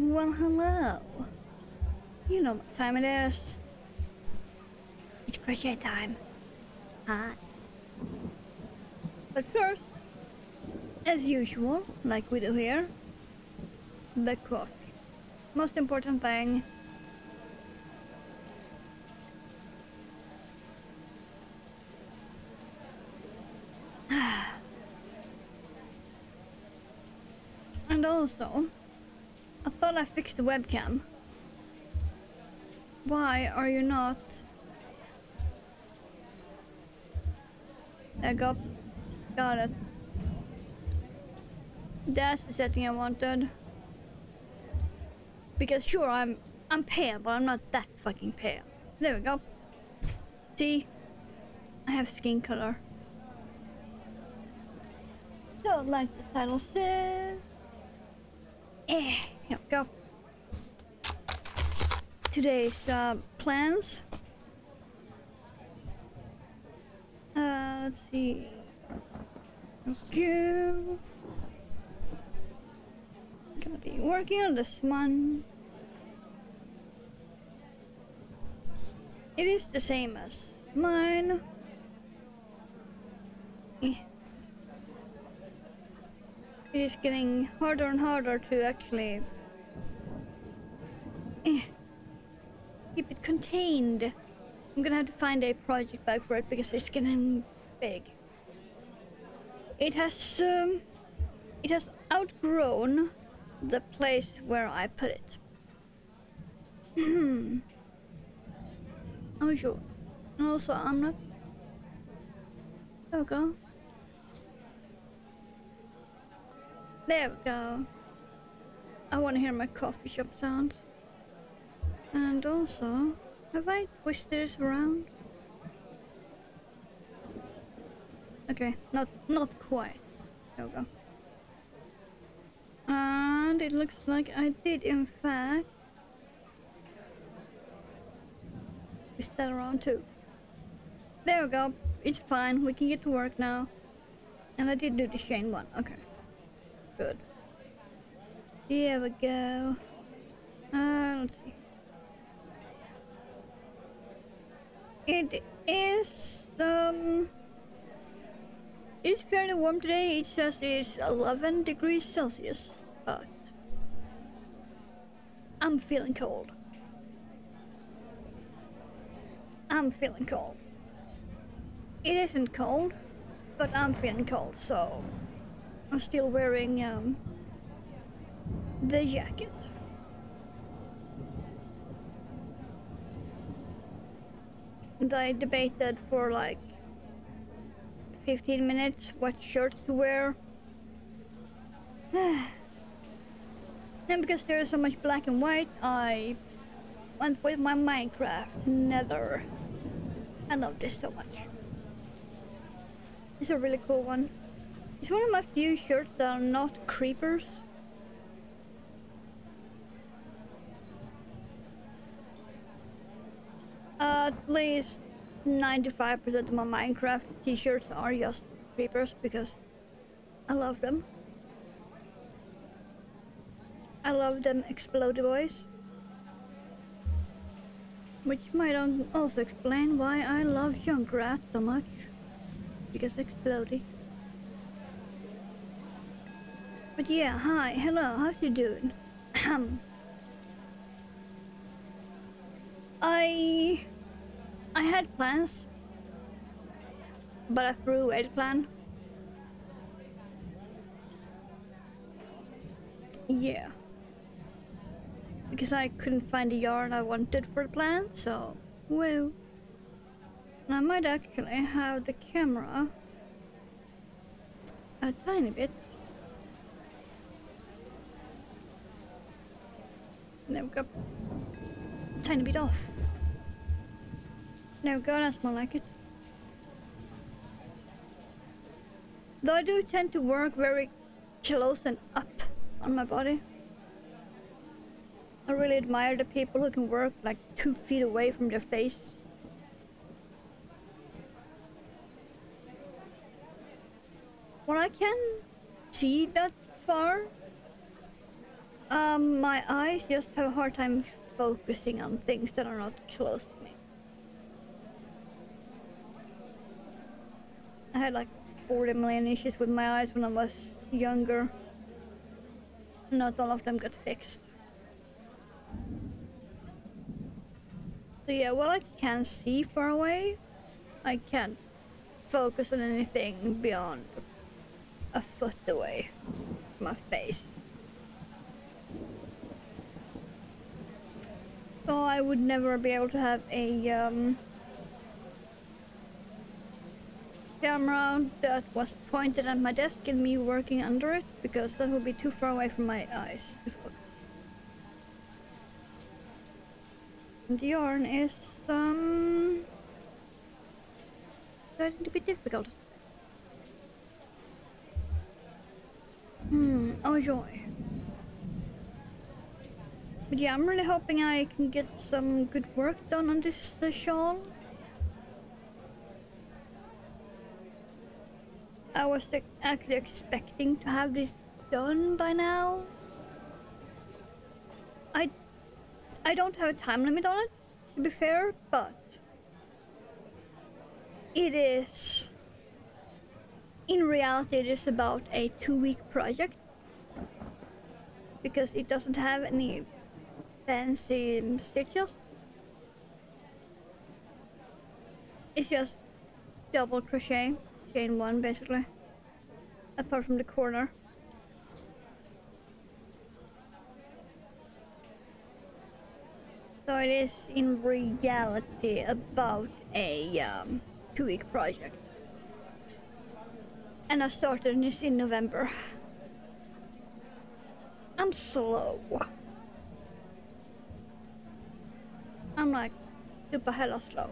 Well, hello. You know what time it is. It's crochet time. Hi. But first, as usual, like we do here, the coffee. Most important thing. And also, I thought I fixed the webcam. Why are you not? There you go. Got it. That's the setting I wanted. Because sure, I'm pale, but I'm not that fucking pale. There we go. See? I have skin color. So, like the title says... here we go. Today's plans. Let's see. Okay. Gonna be working on this one. It is the same as mine. It is getting harder and harder to actually keep it contained. I'm gonna have to find a project bag for it because it's getting big. It has outgrown the place where I put it. Oh sure. And also I'm not. There we go. There we go. I want to hear my coffee shop sounds. And also, have I twisted this around? Okay, not quite. There we go. And it looks like I did in fact twist that around too. There we go. It's fine. We can get to work now. And I did do the chain one. Okay. Good. There we go. Let's see. It is it's fairly warm today. It says it's 11 degrees Celsius, but I'm feeling cold. I'm feeling cold. It isn't cold, but I'm feeling cold, so I'm still wearing the jacket. And I debated for like 15 minutes what shirts to wear. And because there is so much black and white, I went with my Minecraft Nether. I love this so much. It's a really cool one. It's one of my few shirts that are not creepers. At least 95% of my Minecraft t-shirts are just creepers because I love them. I love them explodey boys. Which might also explain why I love Junkrat so much. Because explodey. But yeah, hi, hello, how's you doing? I had plans, but I threw away the plan. Yeah. Because I couldn't find the yarn I wanted for the plan, so, well. And I might actually have the camera a tiny bit. There we go. Tiny bit off. There we go, that's more like it. Though I do tend to work very close and up on my body. I really admire the people who can work like 2 feet away from their face. Well, I can see that far, My eyes just have a hard time focusing on things that are not close to me. I had like 40 million issues with my eyes when I was younger. Not all of them got fixed. So yeah, while I can see far away, I can't focus on anything beyond a foot away from my face. So I would never be able to have a camera that was pointed at my desk and me working under it, because that would be too far away from my eyes to focus. And the yarn is starting to be difficult. Oh joy. But yeah, I'm really hoping I can get some good work done on this shawl. I was actually expecting to have this done by now. I don't have a time limit on it, to be fair, but it is, in reality, it is about a 2-week project, because it doesn't have any fancy stitches. It's just double crochet, chain 1 basically, apart from the corner. So it is in reality about a 2-week project. And I started this in November. I'm slow. I'm like super hella slow.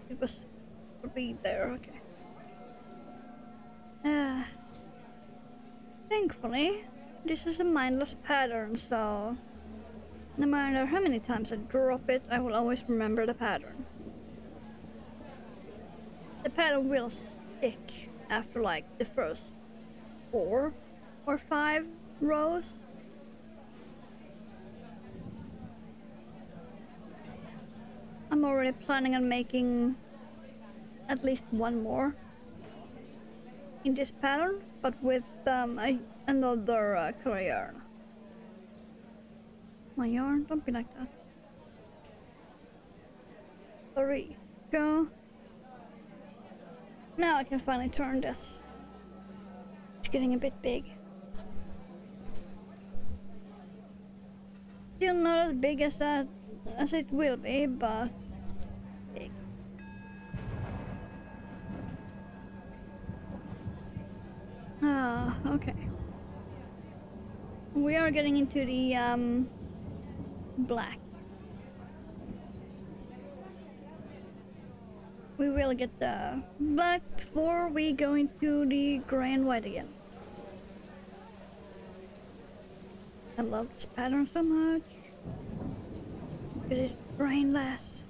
It was 3 there, okay. Thankfully, this is a mindless pattern, so no matter how many times I drop it, I will always remember the pattern. The pattern will stick after like the first 4 or 5 rows. I'm already planning on making at least 1 more in this pattern, but with another color yarn. My yarn, don't be like that. Sorry. Go. Now I can finally turn this. It's getting a bit big. Still not as big as it will be, but big. Okay. We are getting into the black. We will get the black before we go into the gray and white again. I love this pattern so much. It is brainless.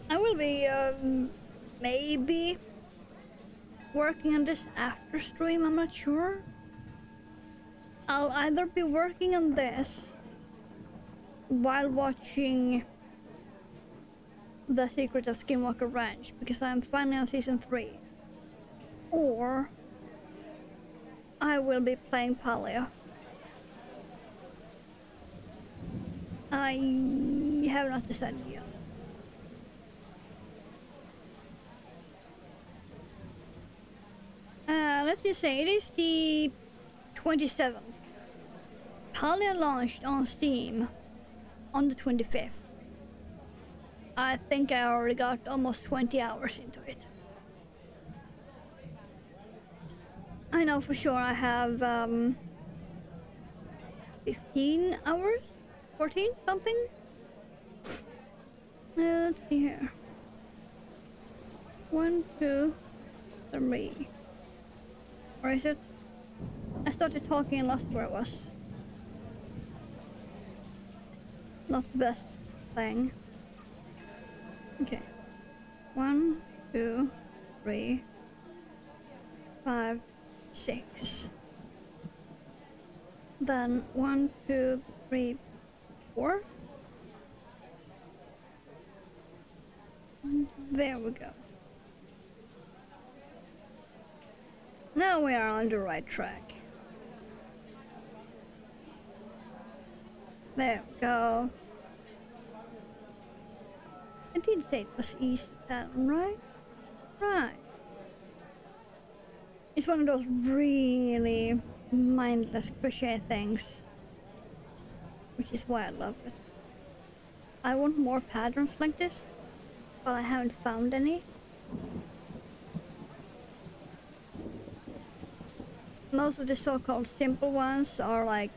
I will be maybe working on this after stream, I'm not sure. I'll either be working on this while watching The Secret of Skinwalker Ranch, because I'm finally on season 3, or I will be playing Paleo. I have not decided yet. Let's just say it is the 27th. Paleo launched on Steam on the 25th. I think I already got almost 20 hours into it. I know for sure I have 15 hours? 14 something? Let's see here. 1, 2, 3. Or is it? I started talking and lost where it was. Not the best thing. Okay. 1, 2, 3, 5, 6. Then 1, 2, 3, 4. And there we go. Now we are on the right track. There we go. I did say it was easy pattern, right? Right. It's one of those really mindless crochet things, which is why I love it. I want more patterns like this, but I haven't found any. Most of the so-called simple ones are like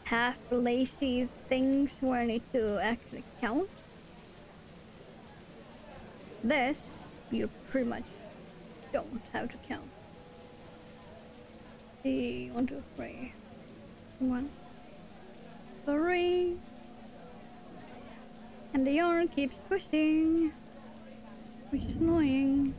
half lazy things where I need to actually count. This, you pretty much don't have to count. 1, 2, 3. 1, 3. And the yarn keeps twisting, which is annoying.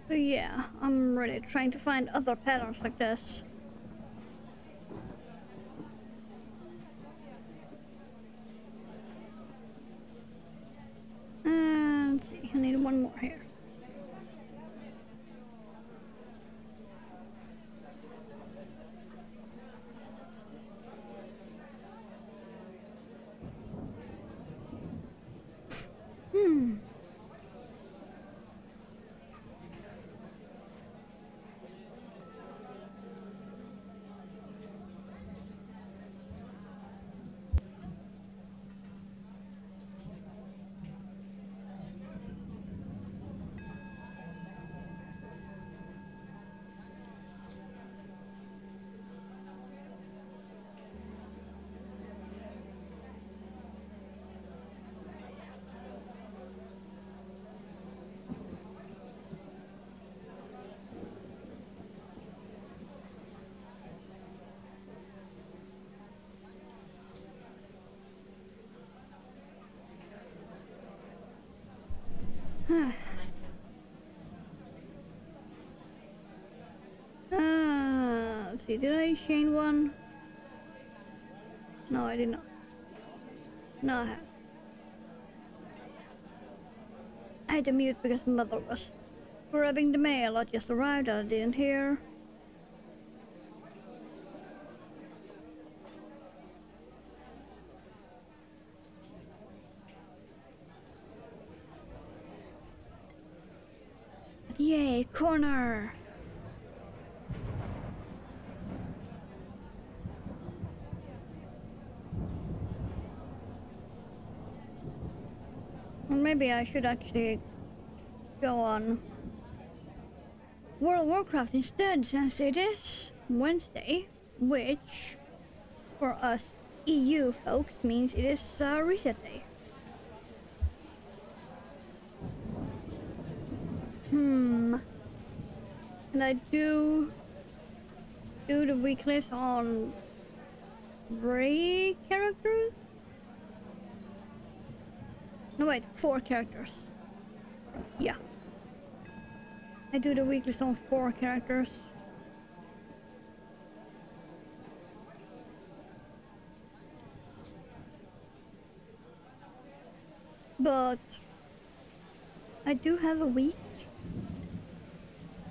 So yeah, I'm really trying to find other patterns like this. And let's see, I need one more here. Let's see, did I chain one? No, I did not. No, I haven't. I had to mute because mother was grabbing the mail. I just arrived and I didn't hear. Yay, corner! Or maybe I should actually go on World of Warcraft instead, since it is Wednesday, which for us EU folks means it is reset day. And I do the weeklies on 3 characters? No wait, 4 characters. Yeah. I do the weeklies on 4 characters. But I do have a week.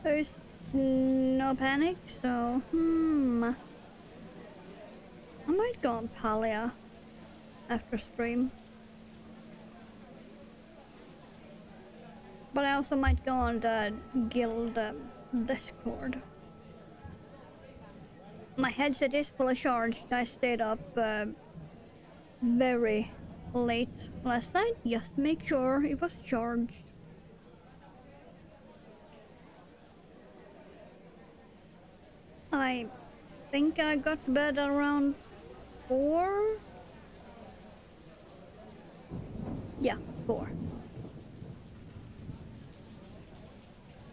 There's no panic, so I might go on Palia after stream. But I also might go on the guild Discord. My headset is fully charged. I stayed up very late last night just to make sure it was charged. I think I got to bed around 4. Yeah, 4.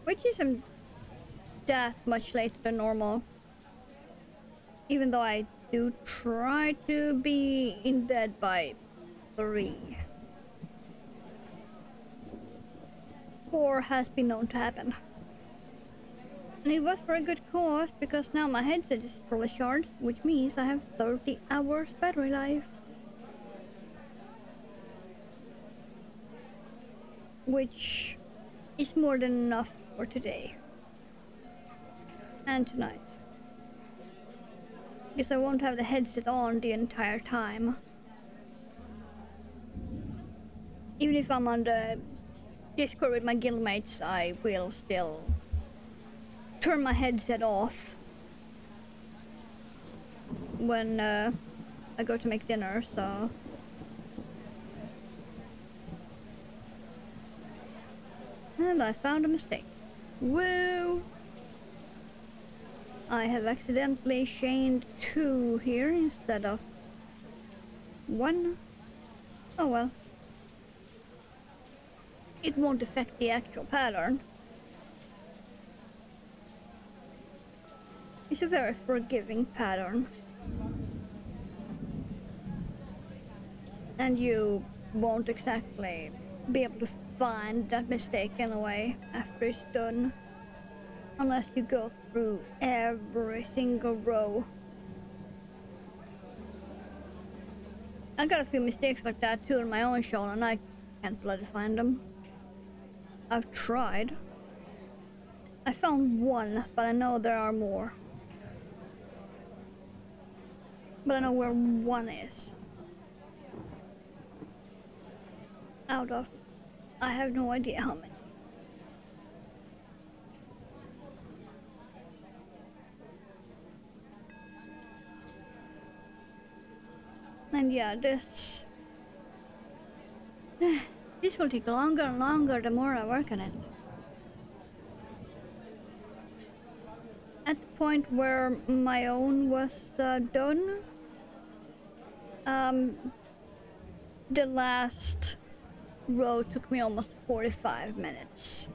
Which isn't that much later than normal. Even though I do try to be in bed by 3. 4 has been known to happen. And it was for a good cause, because now my headset is fully charged, which means I have 30 hours battery life. Which is more than enough for today. And tonight. Because I won't have the headset on the entire time. Even if I'm on the Discord with my guildmates, I will still turn my headset off when I go to make dinner, so... And I found a mistake. Woo! I have accidentally chained 2 here instead of 1. Oh well. It won't affect the actual pattern. It's a very forgiving pattern. And you won't exactly be able to find that mistake anyway after it's done. Unless you go through every single row. I got a few mistakes like that too in my own shawl, and I can't bloody find them. I've tried. I found 1, but I know there are more. But I know where 1 is. Out of... I have no idea how many. And yeah, this will take longer and longer the more I work on it. At the point where my own was done, the last row took me almost 45 minutes.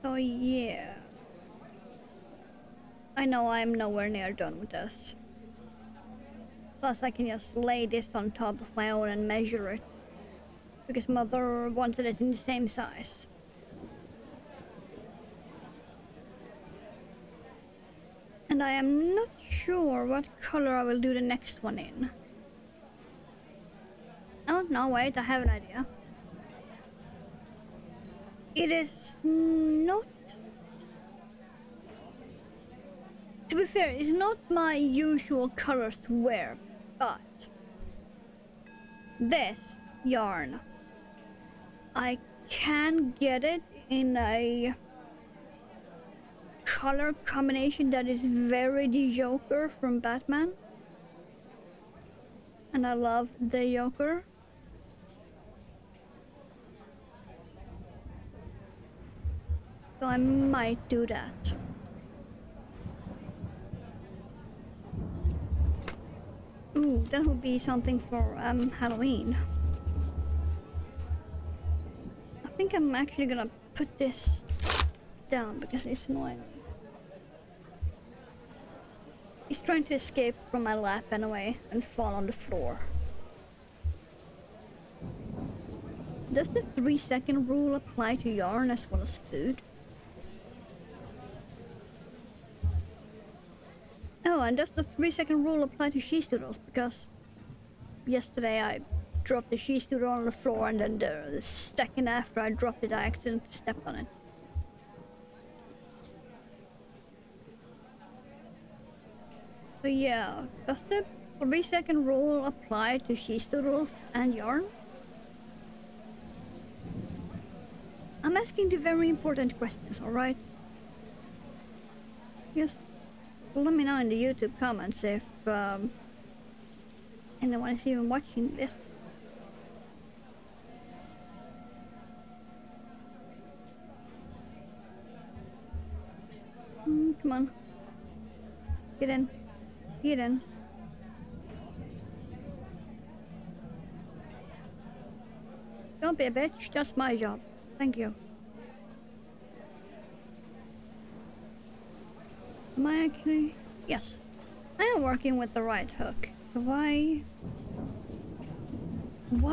So yeah. I know I'm nowhere near done with this. Plus I can just lay this on top of my own and measure it. Because mother wanted it in the same size. And I am not sure what color I will do the next one in. Oh no, wait, I have an idea. It is not... To be fair, it's not my usual colors to wear, but this yarn, I can get it in a color combination that is very the Joker from Batman. And I love the Joker. So I might do that. Ooh, that would be something for Halloween. I think I'm actually gonna put this down because it's annoying me. He's trying to escape from my lap anyway and fall on the floor. Does the 3-second rule apply to yarn as well as food? Oh, and does the 3-second rule apply to cheese doodles? Because yesterday I dropped the cheese doodle on the floor, and then the second after I dropped it, I accidentally stepped on it. So yeah, does the 3-second rule apply to cheese doodles and yarn? I'm asking the very important questions, alright? Yes. Let me know in the YouTube comments if anyone is even watching this. Come on. Get in. Get in. Don't be a bitch. That's my job. Thank you. Am I actually? Yes. I am working with the right hook. So why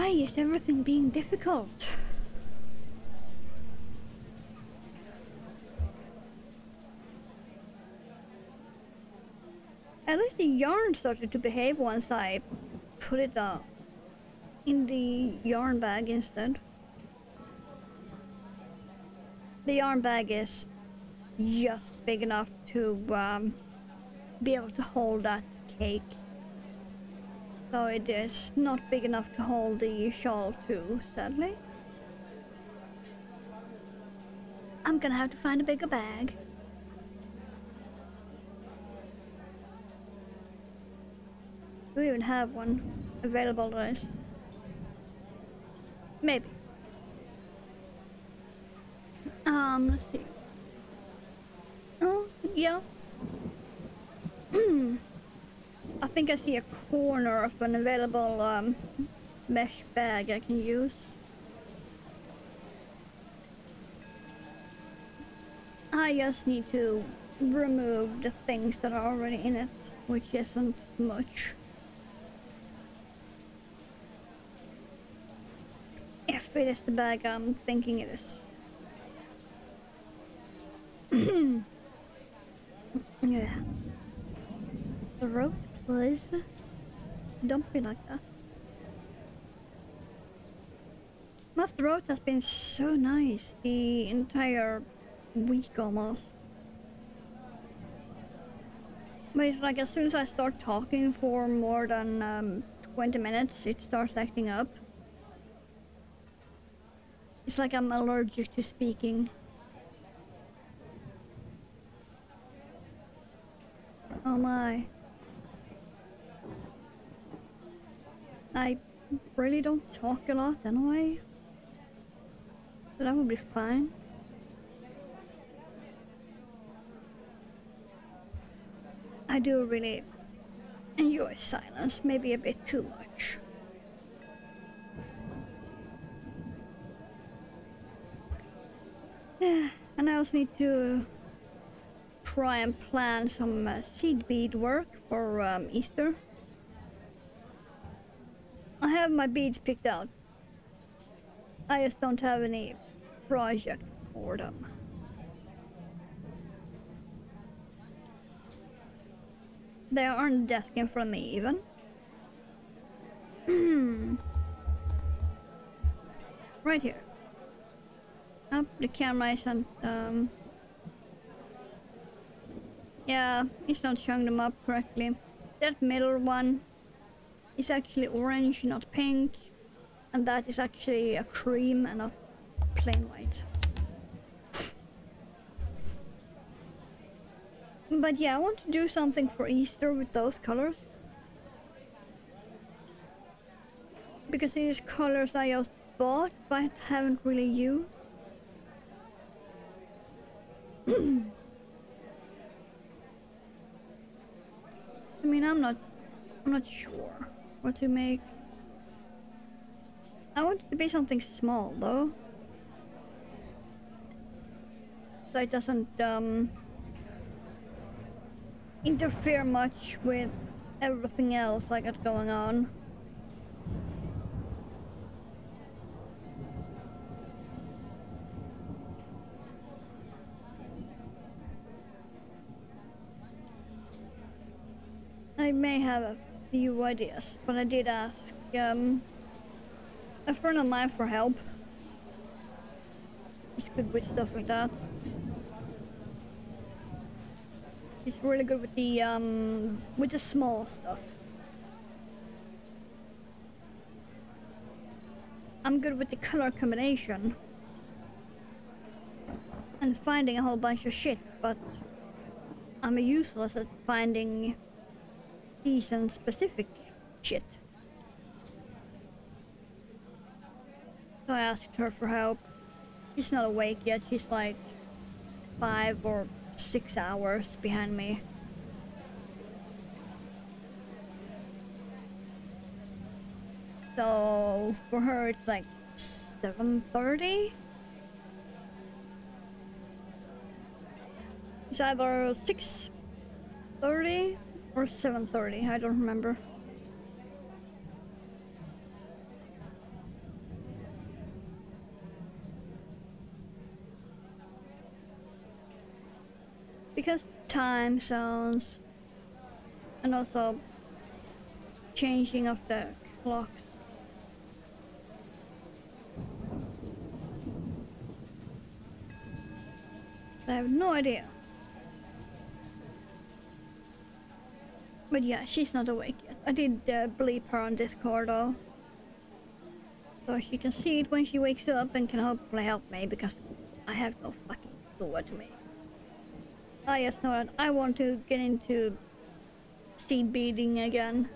is everything being difficult? At least the yarn started to behave once I put it in the yarn bag instead. The yarn bag is just big enough to be able to hold that cake. So it is not big enough to hold the shawl too, sadly. I'm gonna have to find a bigger bag. Do we even have one available to us? Maybe. Let's see. Oh, yeah. I think I see a corner of an available mesh bag I can use. I just need to remove the things that are already in it, which isn't much. If it is the bag I'm thinking it is. Yeah. Throat, please. Don't be like that. My throat has been so nice the entire week almost. But it's like as soon as I start talking for more than 20 minutes, it starts acting up. It's like I'm allergic to speaking. Oh my. I really don't talk a lot anyway. So that would be fine. I do really enjoy silence, maybe a bit too much. Yeah, and I also need to try and plan some seed bead work for Easter. I have my beads picked out. I just don't have any project for them. They are on the desk in front of me even. Right here. Up, the camera isn't yeah, it's not showing them up correctly. That middle one is actually orange, not pink. And that is actually a cream and not plain white. But yeah, I want to do something for Easter with those colors. Because these colors I just bought but haven't really used. I mean, I'm not sure what to make. I want it to be something small though. So it doesn't interfere much with everything else I got going on. I may have a few ideas, but I did ask a friend of mine for help. He's good with stuff like that. He's really good with the small stuff. I'm good with the color combination and finding a whole bunch of shit, but I'm useless at finding decent specific shit. So I asked her for help. She's not awake yet, she's like 5 or 6 hours behind me. So for her it's like 7:30. It's either 6:30 or 7:30, I don't remember. Because time zones and also changing of the clocks. I have no idea. But yeah, she's not awake yet. I did bleep her on Discord though. So she can see it when she wakes up and can hopefully help me, because I have no fucking clue what to make. I just know that I want to get into seed beading again.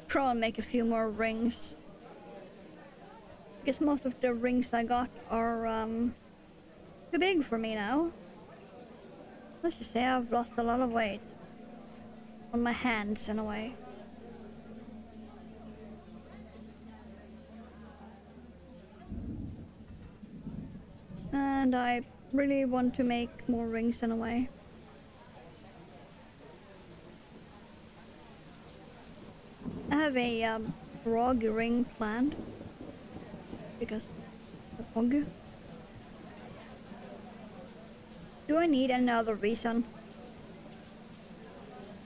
Try and make a few more rings. Because most of the rings I got are too big for me now. Let's just say I've lost a lot of weight on my hands in a way. And I really want to make more rings in a way. I have a frog ring planned because the frog. Do I need another reason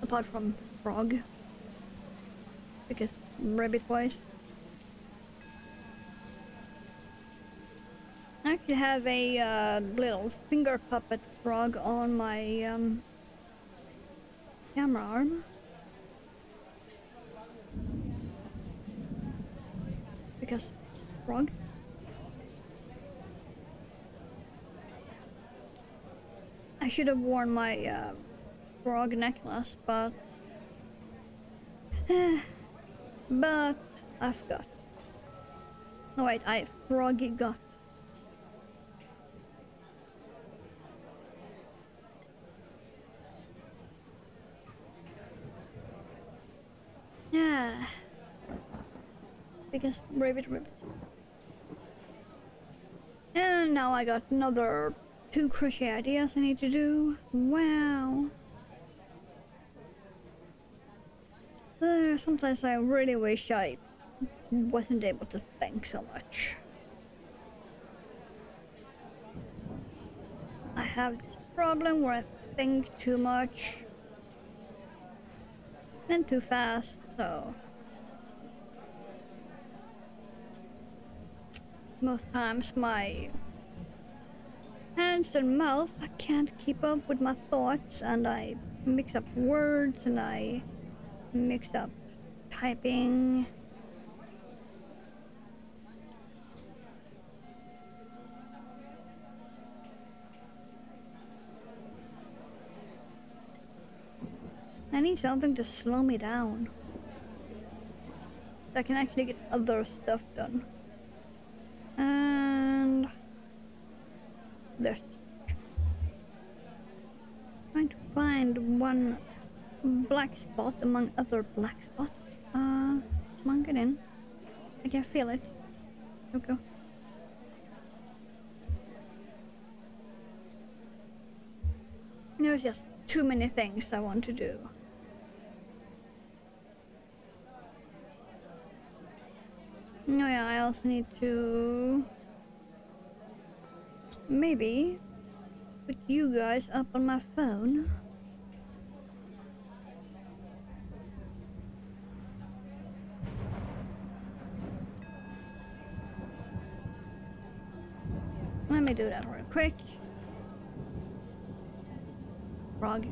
apart from frog? Because rabbit voice. I actually have a little finger puppet frog on my camera arm. Because frog. I should have worn my frog necklace, but but I forgot. No wait, I froggy got. Yeah. Because ribbit. And now I got another 2 crochet ideas I need to do. Wow. Sometimes I really wish I wasn't able to think so much. I have this problem where I think too much and too fast, so most times my hands and mouth, I can't keep up with my thoughts, and I mix up words and I mix up typing. I need something to slow me down. So I can actually get other stuff done. And there's trying to find one black spot among other black spots. Come on, get in. I can feel it. Okay. There's just too many things I want to do. Oh yeah, I also need to maybe put you guys up on my phone. Let me do that real quick. Frog.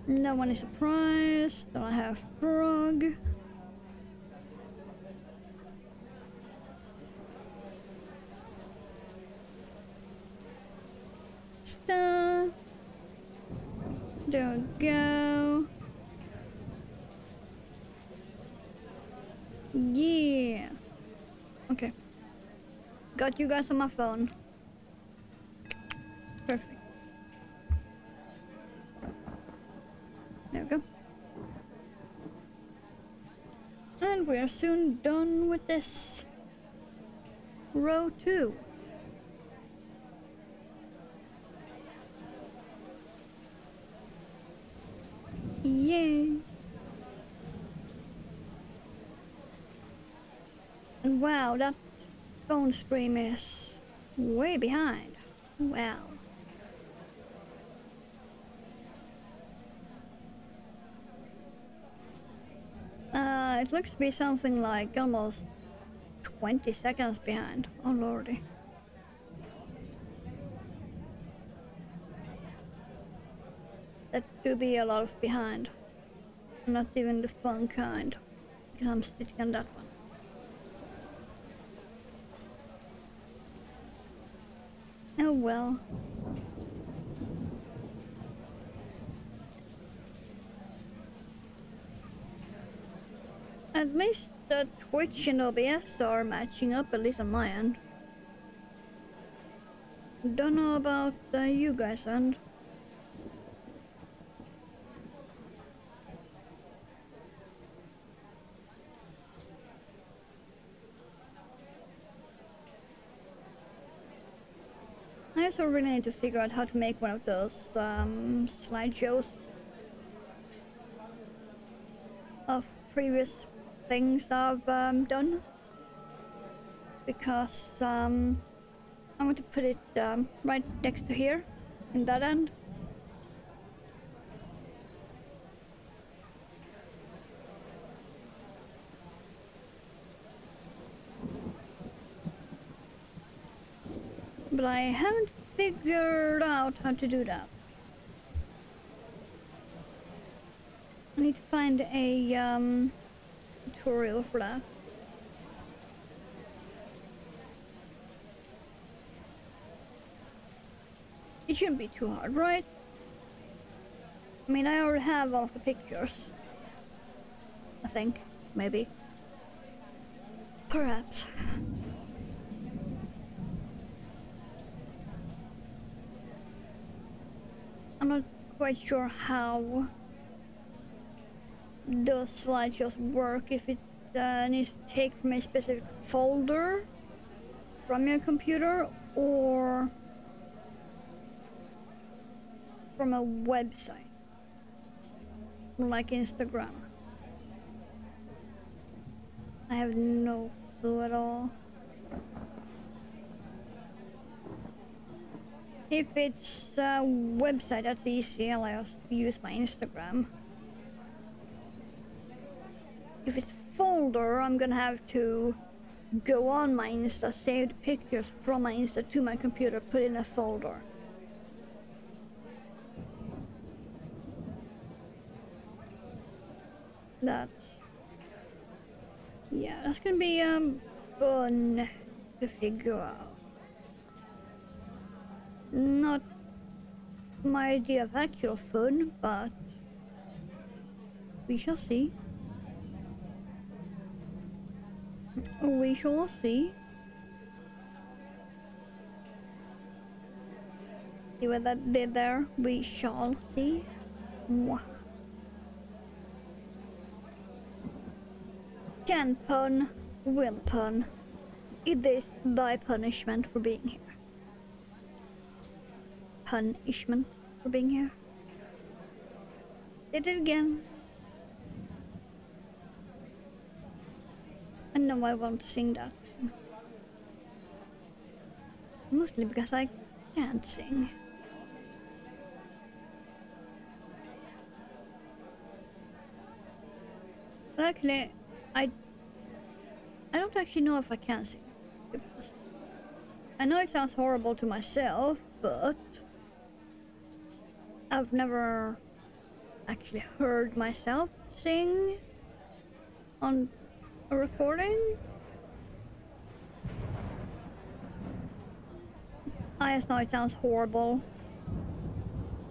No one is surprised that I have frog. Stuff. There we go. Yeah. Okay. Got you guys on my phone. Perfect. we are soon done with this row 2. Yay! And wow, that phone stream is way behind. Wow. It looks to be something like almost 20 seconds behind. Oh lordy. That could be a lot of behind. Not even the fun kind, because I'm sitting on that one. Oh well. At least the Twitch and OBS are matching up, at least on my end. Don't know about you guys' end. I also really need to figure out how to make one of those slideshows of previous things I've done, because I want to put it right next to here, in that end. But I haven't figured out how to do that. I need to find a tutorial for that. It shouldn't be too hard, right? I mean, I already have all of the pictures. I think, maybe. Perhaps. I'm not quite sure how those slideshows work, if it needs to take from a specific folder from your computer or from a website like Instagram. I have no clue at all. If it's a website, that's easy. I'll just use my Instagram. If it's folder, I'm gonna have to go on my Insta, save the pictures from my Insta to my computer, put in a folder. That's gonna be fun to figure out. Not my idea of actual fun, but we shall see. We shall see. See what that did there? We shall see. Mwah. Can pun, will pun. It is thy punishment for being here. Punishment for being here. Did it again. I know I want to sing that. Mostly because I can't sing. But actually, I don't actually know if I can sing. I know it sounds horrible to myself, but I've never actually heard myself sing on a recording. I just know it sounds horrible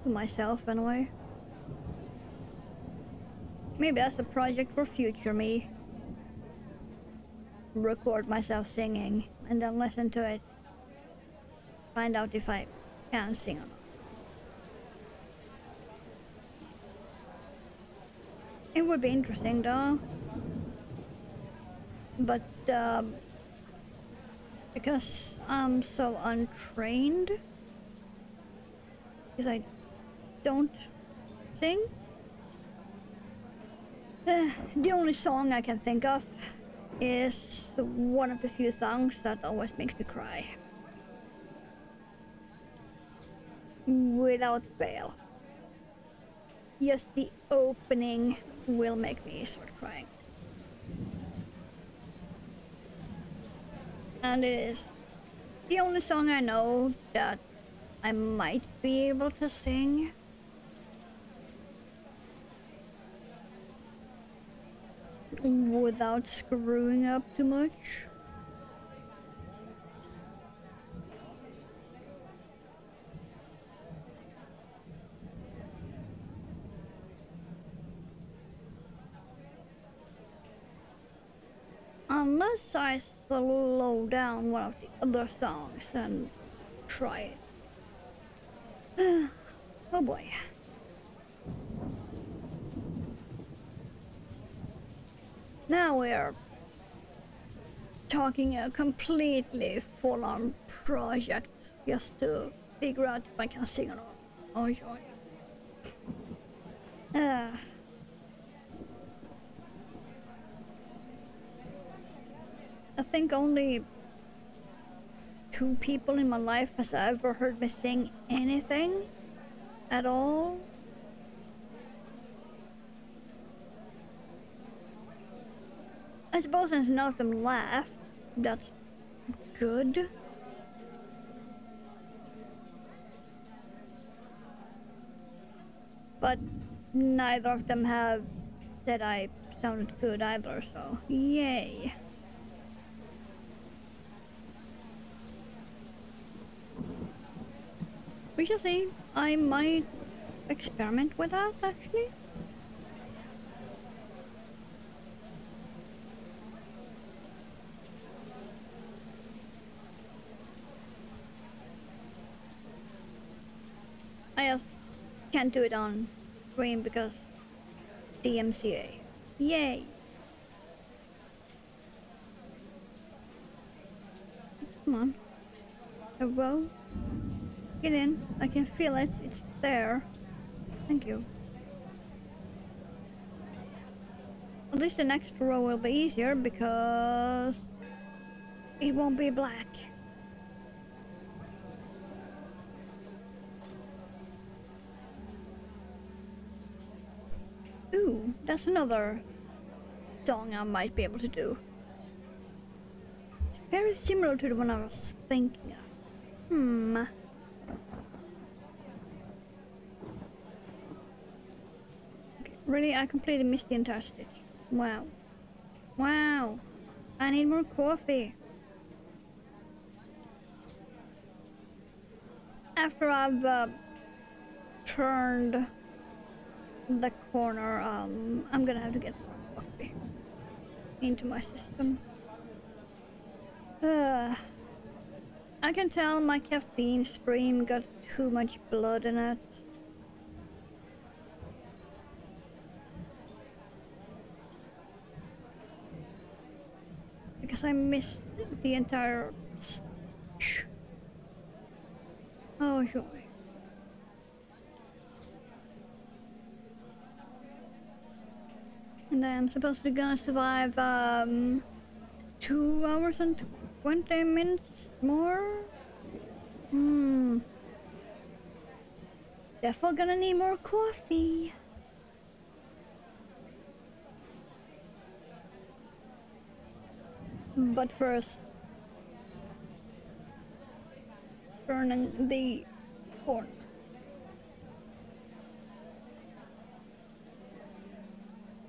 to myself anyway. Maybe that's a project for future me. Record myself singing and then listen to it. Find out if I can sing or not. It would be interesting though. but because I'm so untrained, because I don't sing, the only song I can think of is one of the few songs that always makes me cry. Without fail. Just the opening will make me start crying. And it is the only song I know that I might be able to sing. Without screwing up too much. Unless I slow down one of the other songs and try it. Oh boy. Now we're talking a completely full-on project just to figure out if I can sing or not. Oh joy. I think only 2 people in my life has ever heard me sing anything at all. I suppose since none of them laughed, that's good. But neither of them have said I sounded good either, so yay. We shall see. I might experiment with that actually. I just can't do it on stream because DMCA. Yay! Come on. Hello? Get in. I can feel it. It's there. Thank you. At least the next row will be easier because it won't be black. Ooh, that's another song I might be able to do. It's very similar to the one I was thinking of. Okay, really, I completely missed the entire stitch. Wow. Wow. I need more coffee. After I've turned the corner, I'm gonna have to get more coffee into my system. I can tell my caffeine stream got too much blood in it. Because I missed the entire stitch. Oh joy. And I'm supposed to gonna survive 2 hours and 20 minutes more? Definitely gonna need more coffee. But first, turning the corner.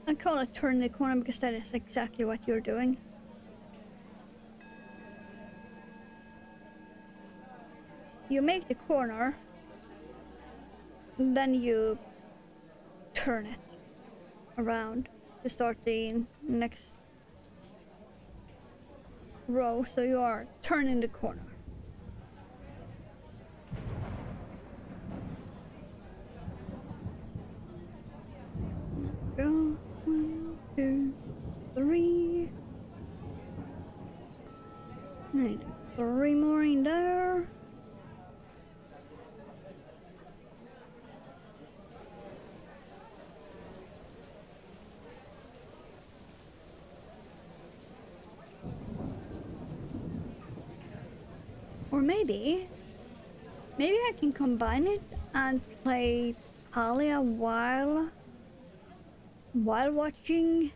I call it turn the corner because that is exactly what you're doing. You make the corner, then you turn it around to start the next row, so you are turning the corner. Go, 1, 2, 3. Or maybe I can combine it and play Talia while watching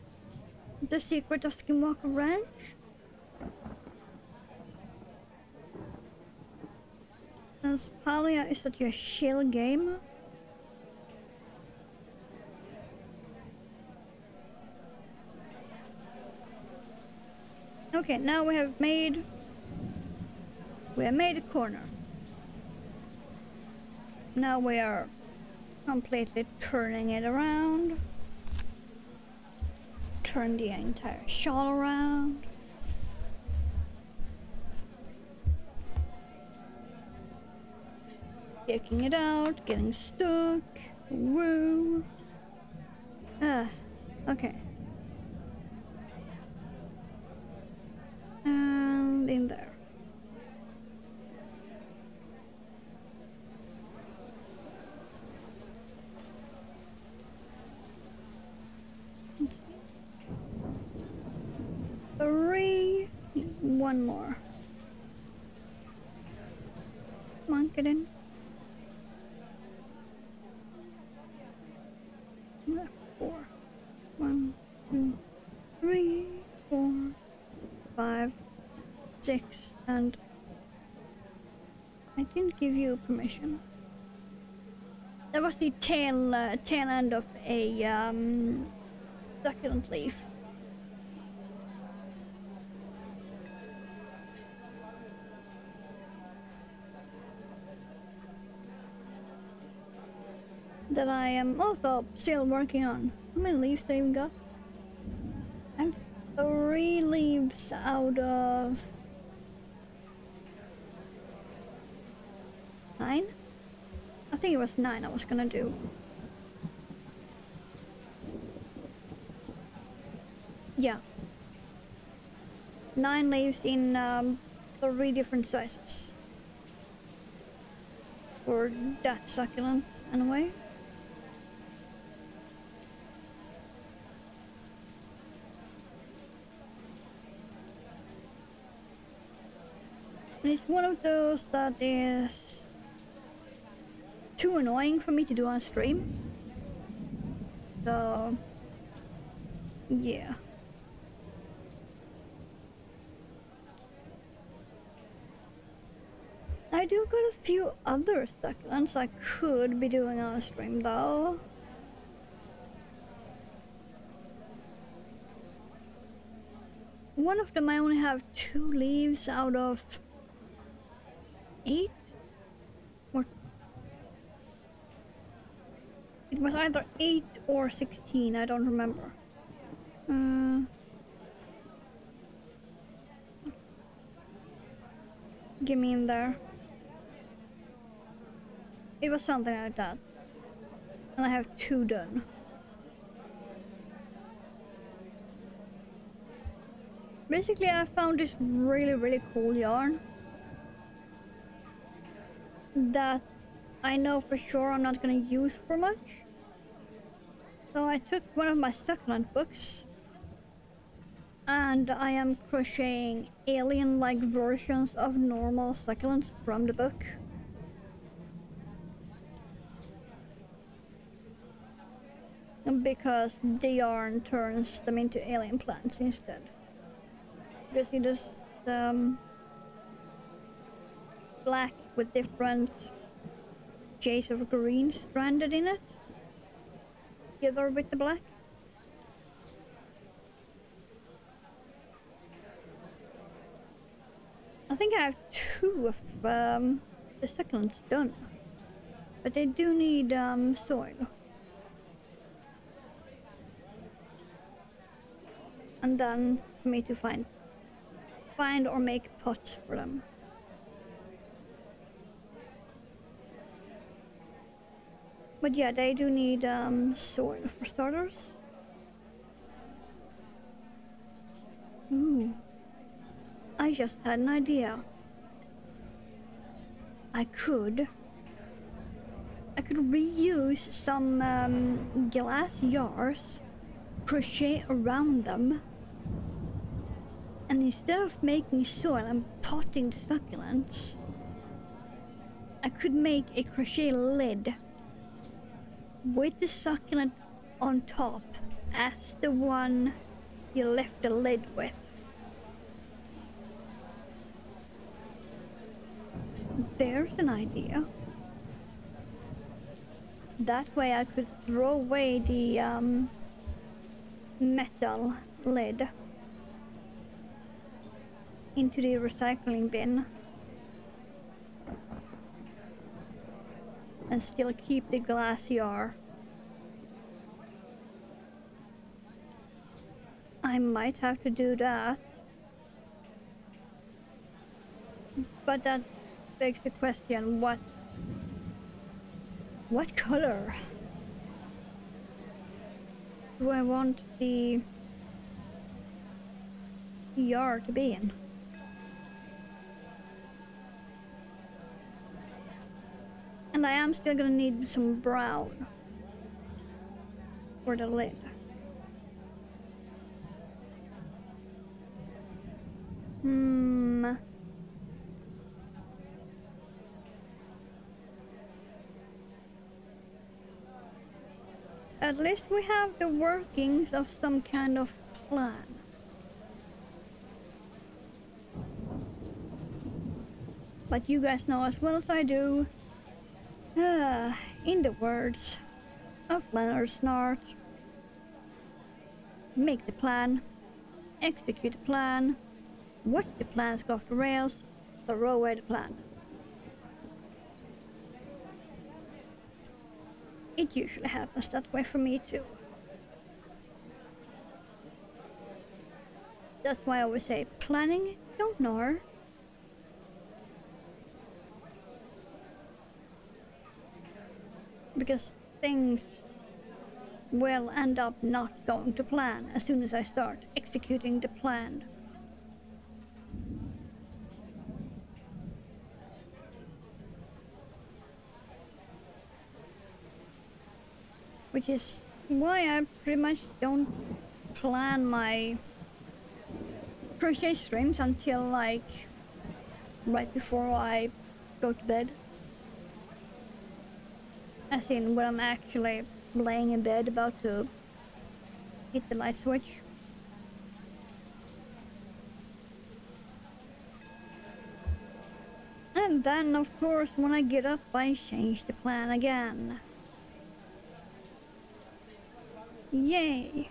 The Secret of Skinwalker Ranch. Since Talia is such a chill game. Okay, now we have made a corner. Now we are completely turning it around. Turn the entire shawl around. Taking it out, getting stuck. Woo. Okay. And in there. Three. One more. Come on, get in. Four. 1, 2, 3, 4, 5, 6, and I didn't give you permission. That was the tail end of a succulent leaf. That I am also still working on. How many leaves do I even got? I have 3 leaves out of 9? I think it was 9 I was gonna do. Yeah. 9 leaves in 3 different sizes. For that succulent, anyway. It's one of those that is too annoying for me to do on stream. So, yeah. I do got a few other succulents I could be doing on stream though. One of them I only have 2 leaves out of 8? Or it was either 8 or 16, I don't remember. Get me in there. It was something like that. And I have 2 done. Basically, I found this really cool yarn that I know for sure I'm not gonna use for much. So I took one of my succulent books and I am crocheting alien-like versions of normal succulents from the book. Because the yarn turns them into alien plants instead. You see this black with different shades of green stranded in it, together with the black. I think I have 2 of the succulents done, but they do need soil. And then for me to find or make pots for them. But yeah, they do need soil for starters. Ooh, I just had an idea. I could reuse some glass jars, crochet around them, and instead of making soil and potting the succulents, I could make a crochet lid with the succulent on top as the one you left the lid with. There's an idea. That way I could throw away the metal lid into the recycling bin and still keep the glass jar. I might have to do that, but that begs the question, what color do I want the jar to be in? And I am still gonna need some brown for the lid. At least we have the workings of some kind of plan. But you guys know as well as I do, in the words of Leonard Snart, make the plan, execute the plan, watch the plans go off the rails, throw away the plan. It usually happens that way for me too. That's why I always say, planning, don't gnar. Because things will end up not going to plan as soon as I start executing the plan. Which is why I pretty much don't plan my crochet streams until like right before I go to bed. As in when I'm actually laying in bed about to hit the light switch. And then of course when I get up I change the plan again. Yay!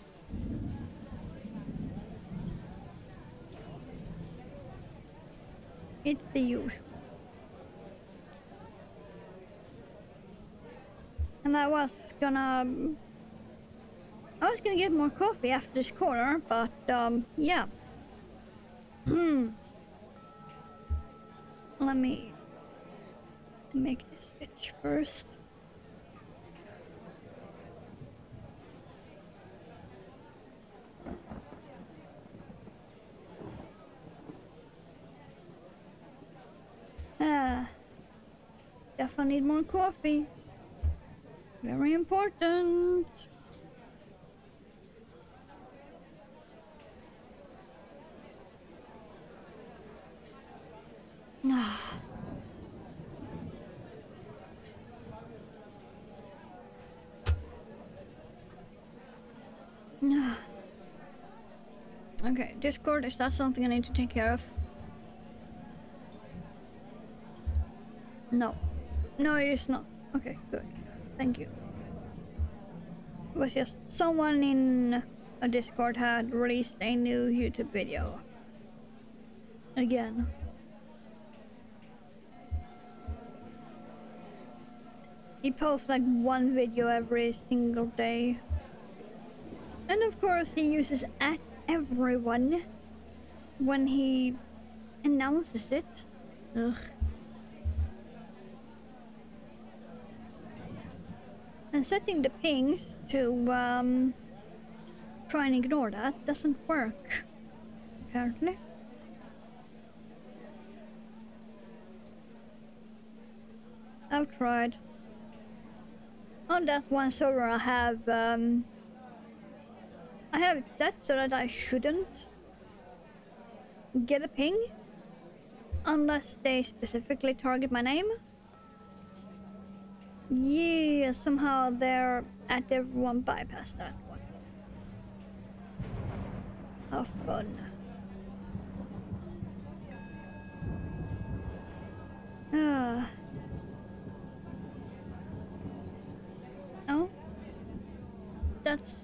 It's the usual. And I was gonna get more coffee after this corner, but yeah. Let me make this stitch first. Definitely need more coffee. Very important. Okay, Discord, is that something I need to take care of? No. No, it is not. Okay, good. Thank you. It was just someone in a Discord had released a new YouTube video. Again. He posts like one video every single day. And of course he uses at everyone when he announces it. Ugh. And setting the pings to try and ignore that doesn't work, apparently. I've tried. On that one server I have it set so that I shouldn't get a ping unless they specifically target my name. Yeah, somehow they're at everyone bypass that one. How fun. Ah. Oh, that's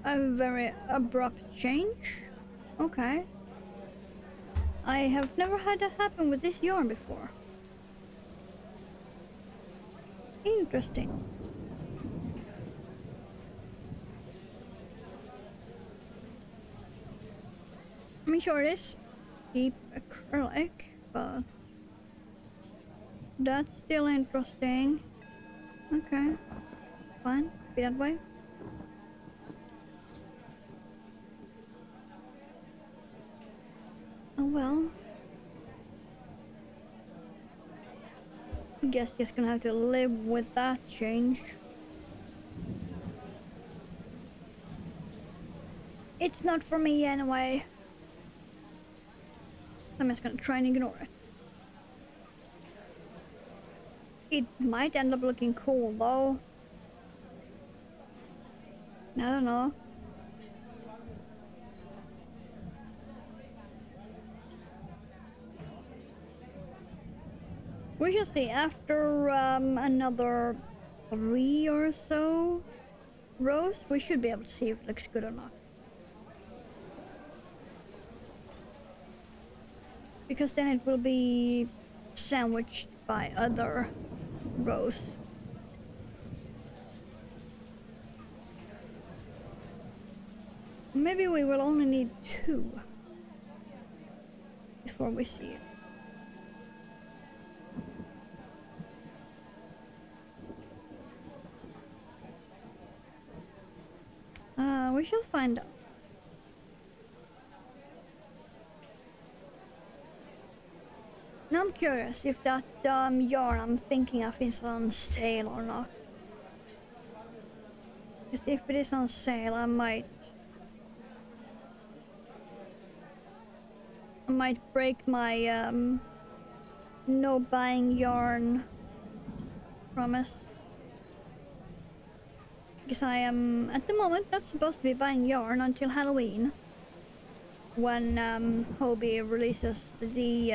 a very abrupt change. Okay. I have never had that happen with this yarn before. Interesting. I mean, sure, it is cheap acrylic, but that's still interesting. Okay, fine, be that way. Oh well. Guess just gonna have to live with that change. It's not for me anyway. I'm just gonna try and ignore it. It might end up looking cool though. I don't know. We shall see. After another 3 or so rows, we should be able to see if it looks good or not. Because then it will be sandwiched by other rows. Maybe we will only need 2 before we see it. We shall find out. Now I'm curious if that yarn I'm thinking of is on sale or not. Because if it is on sale, I might break my no buying yarn promise. Because I am at the moment not supposed to be buying yarn until Halloween, when Hobie releases the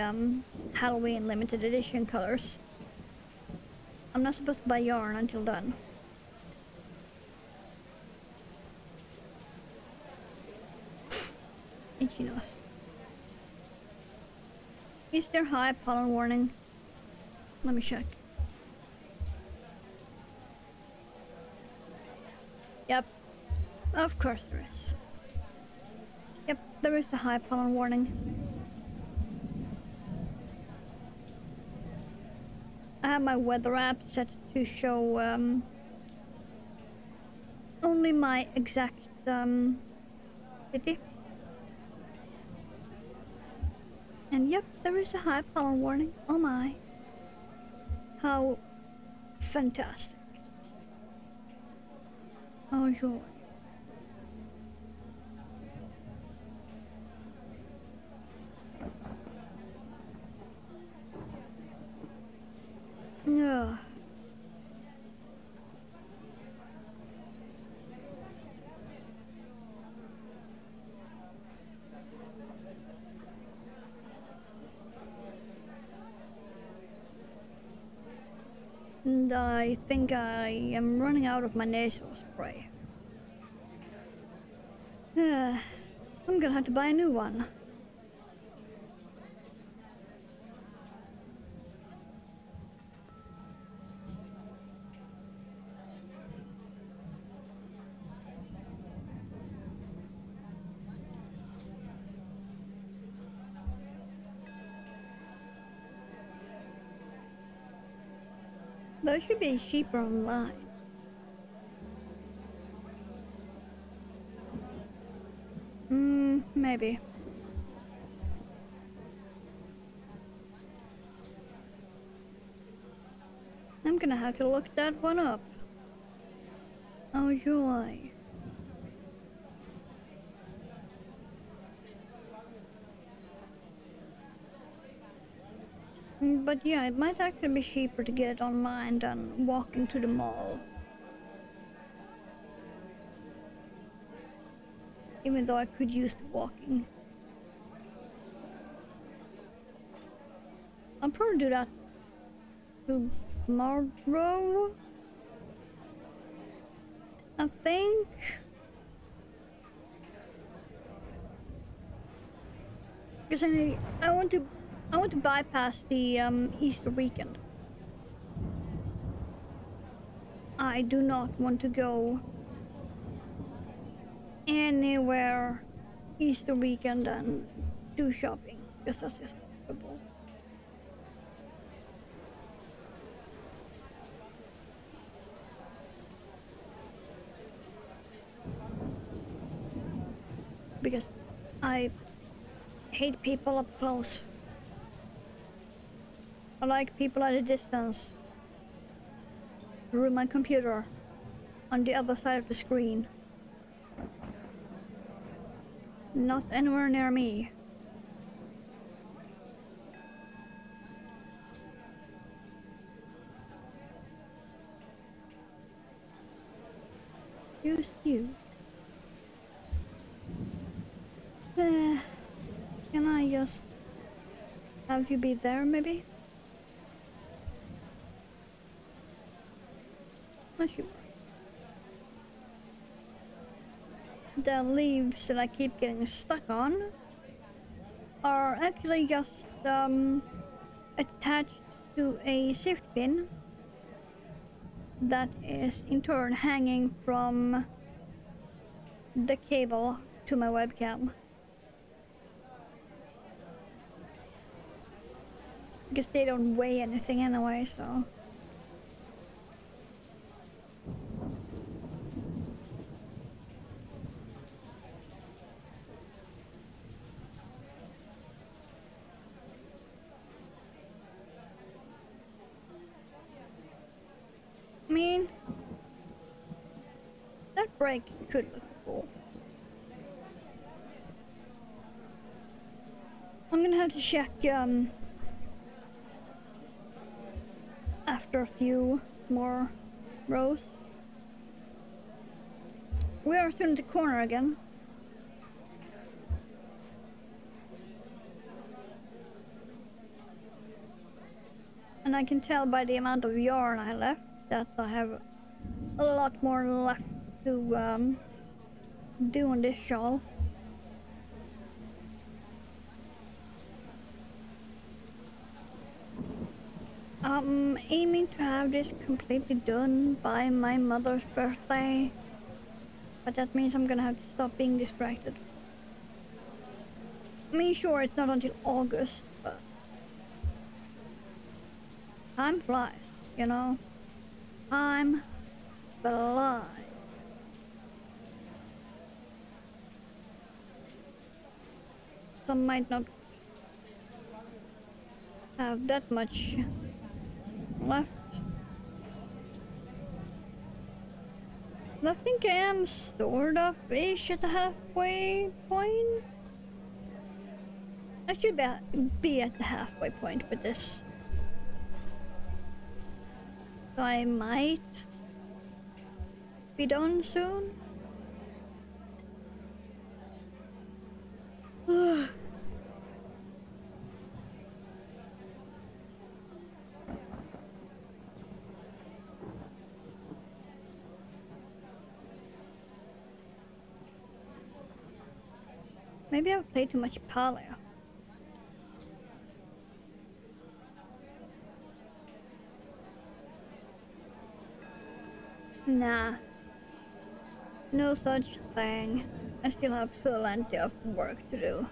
Halloween limited edition colors. I'm not supposed to buy yarn until then. Itchy nose. Is there high pollen warning? Let me check. Yep, of course there is. Yep, there is a high pollen warning. I have my weather app set to show only my exact city. And yep, there is a high pollen warning. Oh my. How fantastic. Oh joy. Ugh. And I think I am running out of my nasal spray. I'm gonna have to buy a new one. Those should be cheaper online. Maybe. I'm gonna have to look that one up. Oh joy. But yeah, it might actually be cheaper to get it online than walking to the mall. Even though I could use the walking. I'll probably do that tomorrow, I think. Because I want to bypass the Easter weekend. I do not want to go anywhere Easter weekend and do shopping, because that's just horrible. Because I hate people up close. I like people at a distance through my computer on the other side of the screen. Not anywhere near me. Just you. Can I just have you be there, maybe? Not sure. The leaves that I keep getting stuck on are actually just attached to a shift pin that is in turn hanging from the cable to my webcam. Because they don't weigh anything anyway, so... I mean... that break could look cool. I'm gonna have to check, after a few more rows. We are still in the corner again. And I can tell by the amount of yarn I left that I have a lot more left to do on this shawl. I'm aiming to have this completely done by my mother's birthday, but that means I'm gonna have to stop being distracted. I mean, sure, it's not until August, but time flies, you know? Time flies. Some might not have that much left. I think I am sort of ish at the halfway point. I should be at the halfway point with this. So I might be done soon. Maybe I've played too much Paleo. Nah. No such thing. I still have plenty of work to do.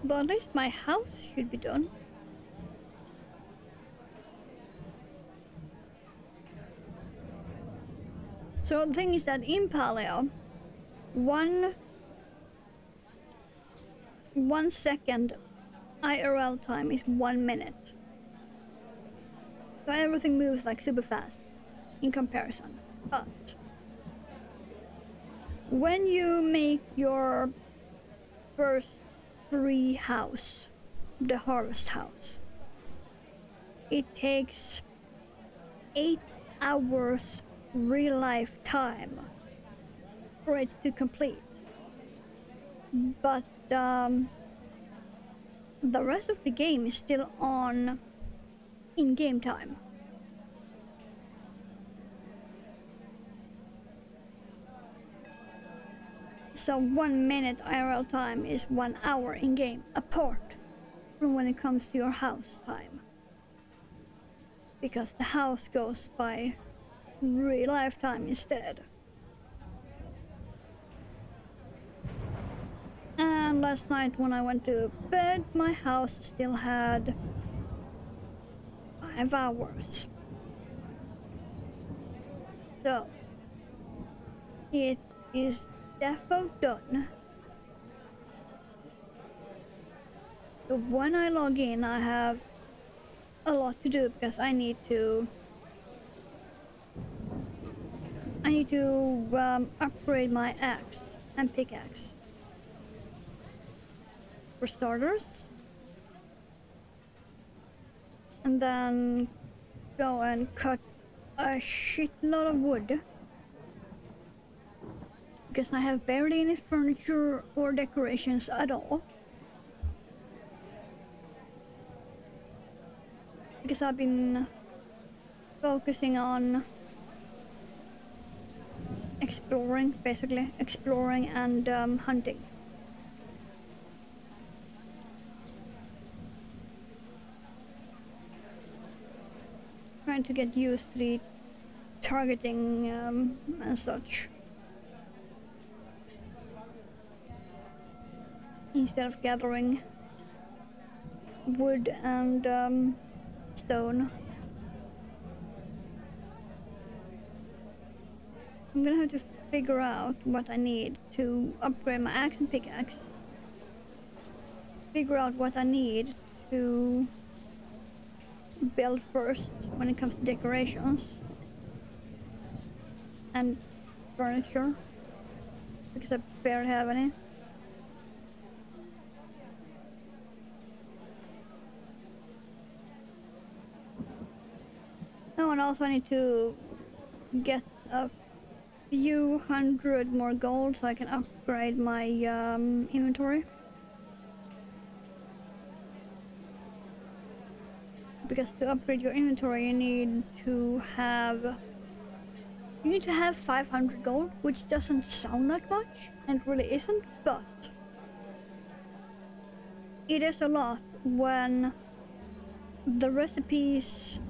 But at least my house should be done. So the thing is that in Paleo, one second IRL time is 1 minute. So everything moves like super fast in comparison. But when you make your first free house, the harvest house, it takes 8 hours real life time for it to complete. But the rest of the game is still on in-game time. So 1 minute IRL time is 1 hour in-game, apart from when it comes to your house time. Because the house goes by real life time instead. And last night when I went to bed, my house still had 5 hours. So it is defo done. So when I log in, I have a lot to do because I need to upgrade my axe and pickaxe. For starters, and then go and cut a shitload of wood because I have barely any furniture or decorations at all, because I've been focusing on exploring and hunting. Trying to get used to the targeting and such, instead of gathering wood and stone. I'm gonna have to figure out what I need to upgrade my axe and pickaxe. Figure out what I need to build first when it comes to decorations and furniture, because I barely have any. Oh, and also I need to get a few hundred more gold so I can upgrade my inventory. Because to upgrade your inventory you need to have 500 gold, which doesn't sound that much, and really isn't, but it is a lot when the recipes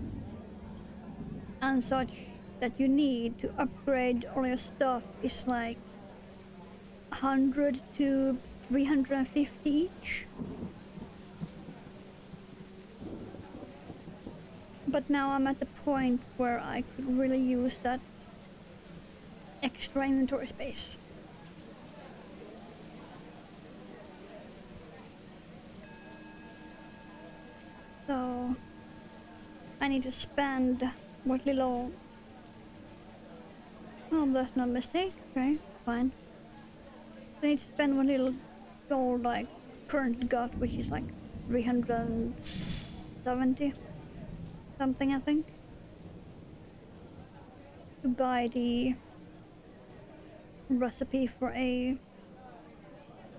and such that you need to upgrade all your stuff is like 100 to 350 each. But now I'm at the point where I could really use that extra inventory space. So I need to spend what little... Oh, that's not a mistake. Okay, fine. I need to spend what little gold I currently got, which is like 370 something, I think, to buy the recipe for a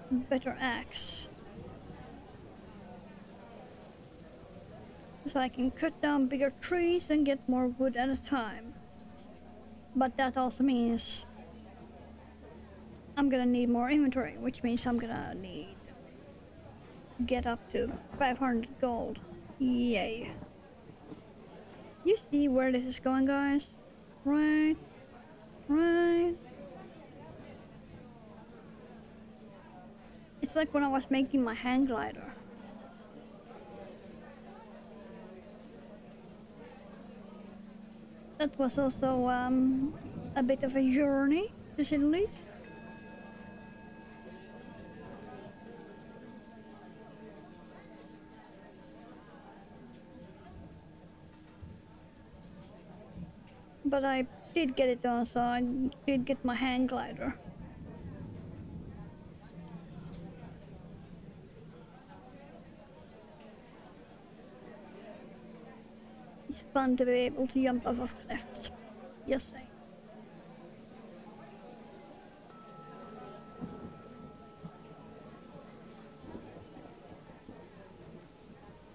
better axe, so I can cut down bigger trees and get more wood at a time. But that also means I'm gonna need more inventory, which means I'm gonna need to get up to 500 gold. Yay. You see where this is going, guys? Right? It's like when I was making my hang glider. That was also a bit of a journey, to say the least. But I did get it done, so I did get my hang glider. It's fun to be able to jump off of cliffs. Just saying.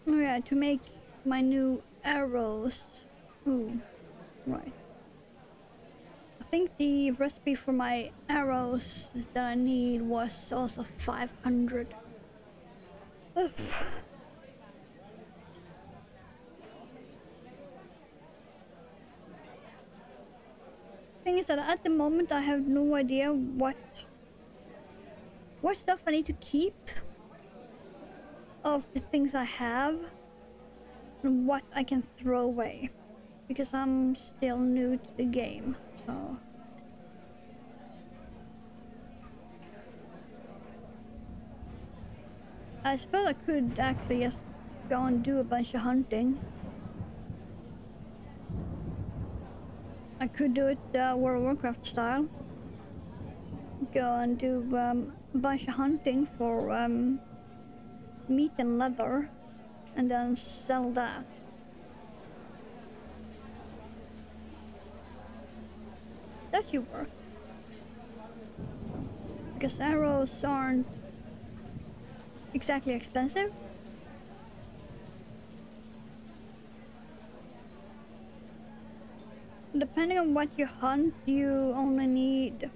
Oh yeah, to make my new arrows. Ooh, right. I think the recipe for my arrows that I need was also 500. Ugh. Thing is that at the moment I have no idea what stuff I need to keep of the things I have and what I can throw away, because I'm still new to the game, so I suppose I could actually just go and do a bunch of hunting. I could do it World of Warcraft style. Go and do a bunch of hunting for meat and leather, and then sell that. That should work. Because arrows aren't exactly expensive. Depending on what you hunt, you only need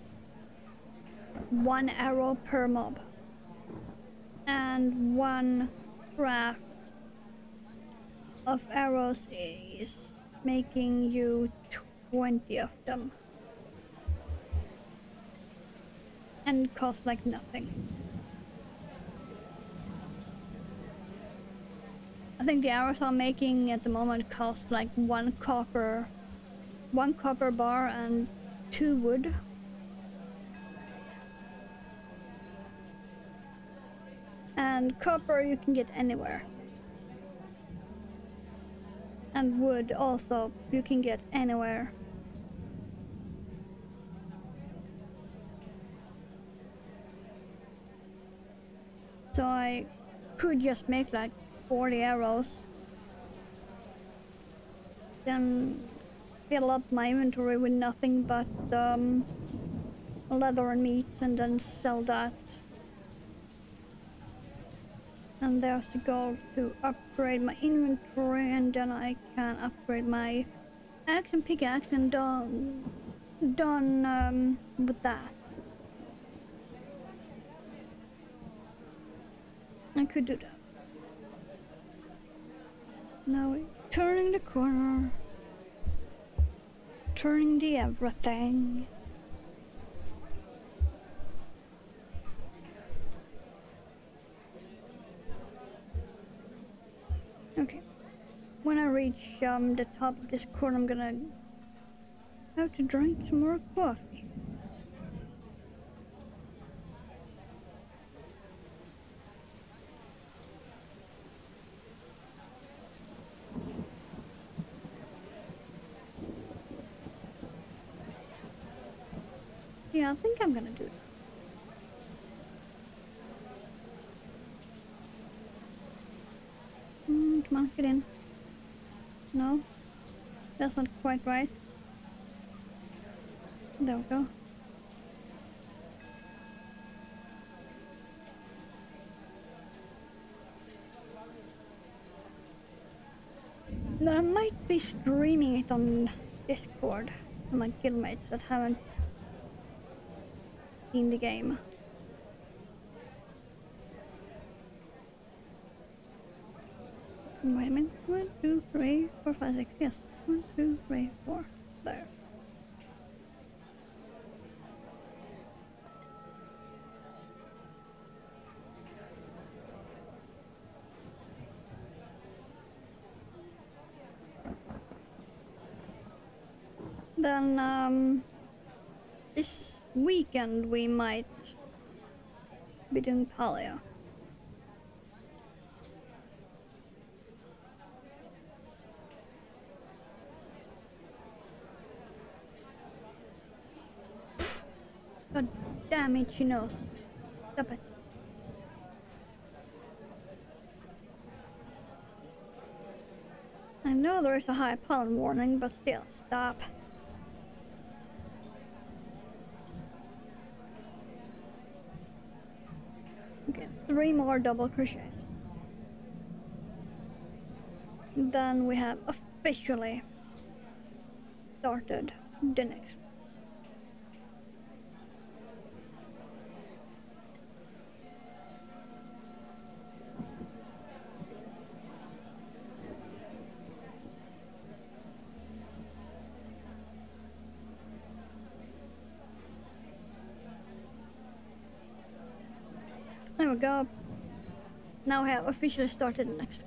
1 arrow per mob. And 1 craft of arrows is making you 20 of them. And it costs like nothing. I think the arrows I'm making at the moment cost like 1 copper bar and 2 wood. And copper you can get anywhere. And wood also you can get anywhere. So I could just make like 40 arrows. Then fill up my inventory with nothing but leather and meat, and then sell that. And there's the goal to upgrade my inventory, and then I can upgrade my axe and pickaxe and done with that. I could do that. Now we're turning the corner. Turning the everything. Okay. When I reach the top of this corner, I'm gonna have to drink some more coffee. Yeah, I think I'm gonna do it. Come on, get in. No, that's not quite right. There we go. Then I might be streaming it on Discord to my guildmates that haven't seen the game. Wait a minute. 1, 2, 3, 4, 5, 6. Yes. 1, 2, 3, 4. There. Then this weekend we might be doing paleo. God damn it, she knows. Stop it. I know there is a high pollen warning, but still, stop. Okay, 3 more double crochets. Then we have officially started the next. There we go. Now we have officially started the next.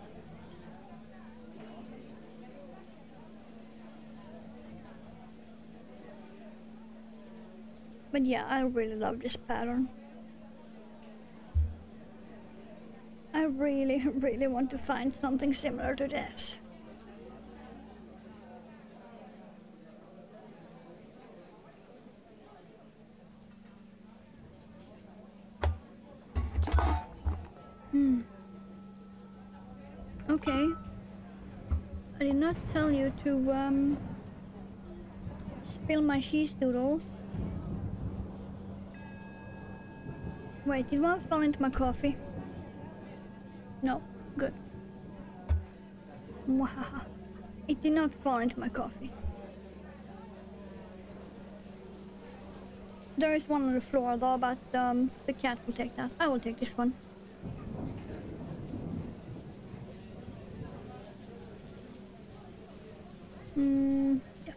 But yeah, I really love this pattern. I really, really want to find something similar to this. Okay. I did not tell you to spill my cheese noodles. Wait, did one fall into my coffee? No, good. Wow. It did not fall into my coffee. There is one on the floor though, but the cat will take that. I will take this one. Yeah.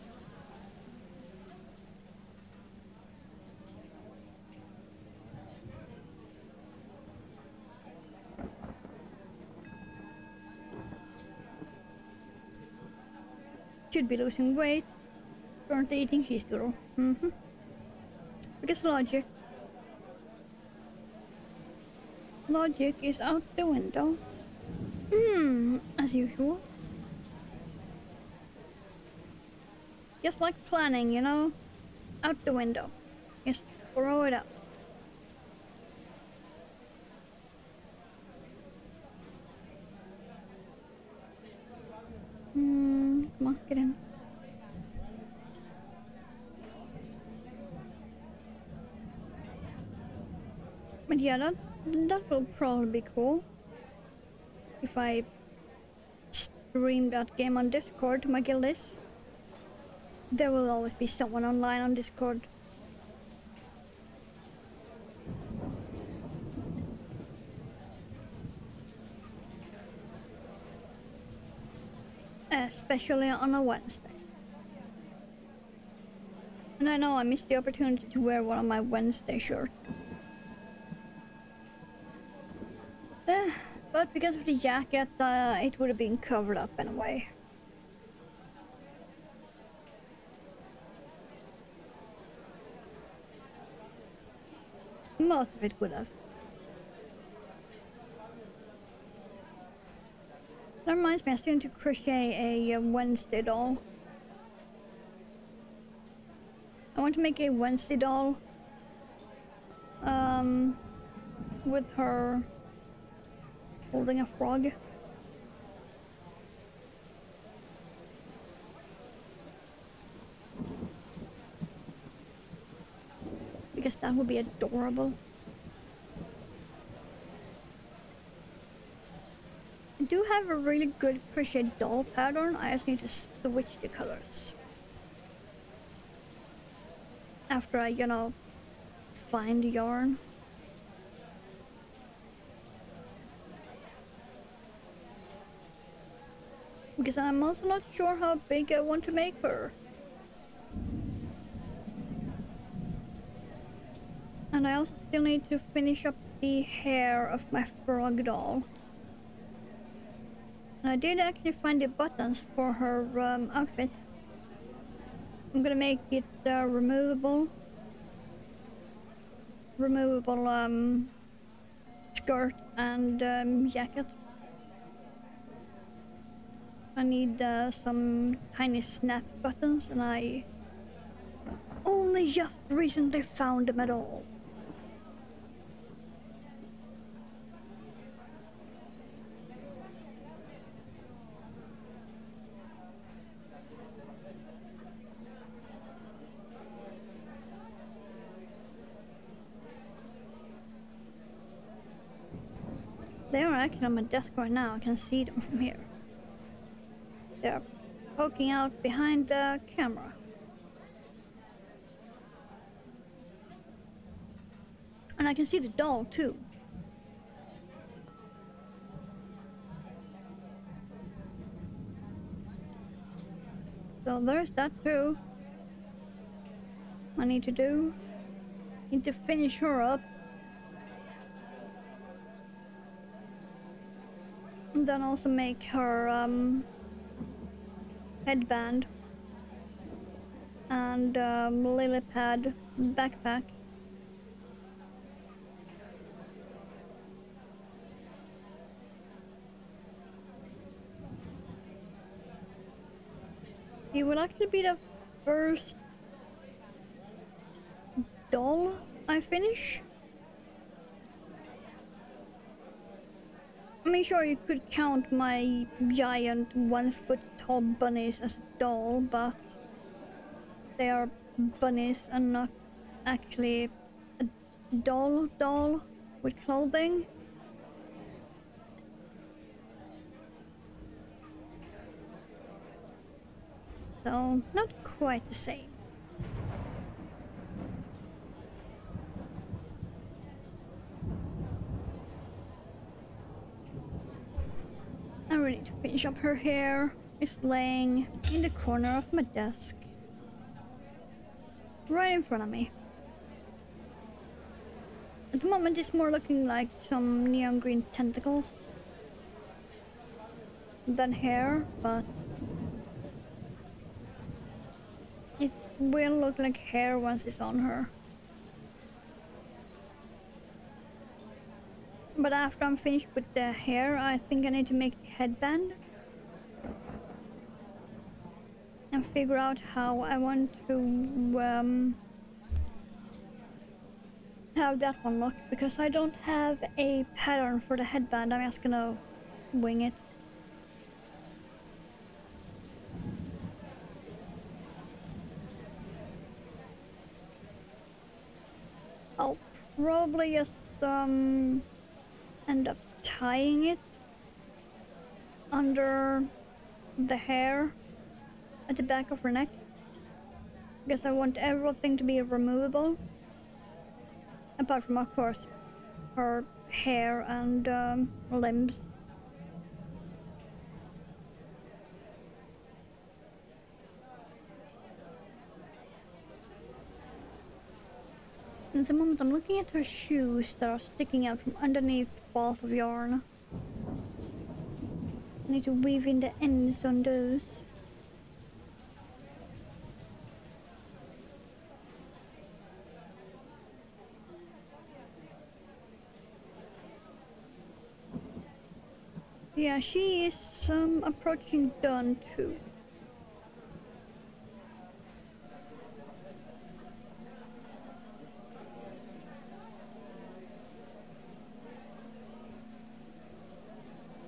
Should be losing weight. Currently eating cheese doodle. Because logic. Logic is out the window. As usual. Just like planning, you know? Out the window. Just throw it out. Come on, get in. But yeah, that will probably be cool. If I stream that game on Discord to my guildies. There will always be someone online on Discord. Especially on a Wednesday. And I know I missed the opportunity to wear one of my Wednesday shirts. But because of the jacket, it would have been covered up anyway. Most of it would have. That reminds me, I still need to crochet a Wednesday doll. I want to make a Wednesday doll with her holding a frog. Because that would be adorable. I do have a really good crochet doll pattern. I just need to switch the colors. After I, you know, find the yarn. Because I'm also not sure how big I want to make her. And I also still need to finish up the hair of my frog doll. And I did actually find the buttons for her outfit. I'm gonna make it removable skirt and jacket. I need some tiny snap buttons, and I only just recently found them at all. they are actually on my desk right now. I can see them from here. They're poking out behind the camera. And I can see the doll too. So there's that too. I need to do. Need to finish her up. And then also make her headband and lily pad backpack. She will actually be the first doll I finish. I mean, sure, you could count my giant 1 foot tall bunnies as a doll, but they are bunnies and not actually a doll with clothing. So, not quite the same. I really need to finish up her hair. It's laying in the corner of my desk. Right in front of me. At the moment it's more looking like some neon green tentacles than hair, but it will look like hair once it's on her. But after I'm finished with the hair, I think I need to make the headband and figure out how I want to have that one look, because I don't have a pattern for the headband. I'm just gonna wing it. I'll probably just end up tying it under the hair at the back of her neck, because I want everything to be removable, apart from, of course, her hair and limbs. At the moment I'm looking at her shoes that are sticking out from underneath balls of yarn. I need to weave in the ends on those. Yeah, she is approaching done too.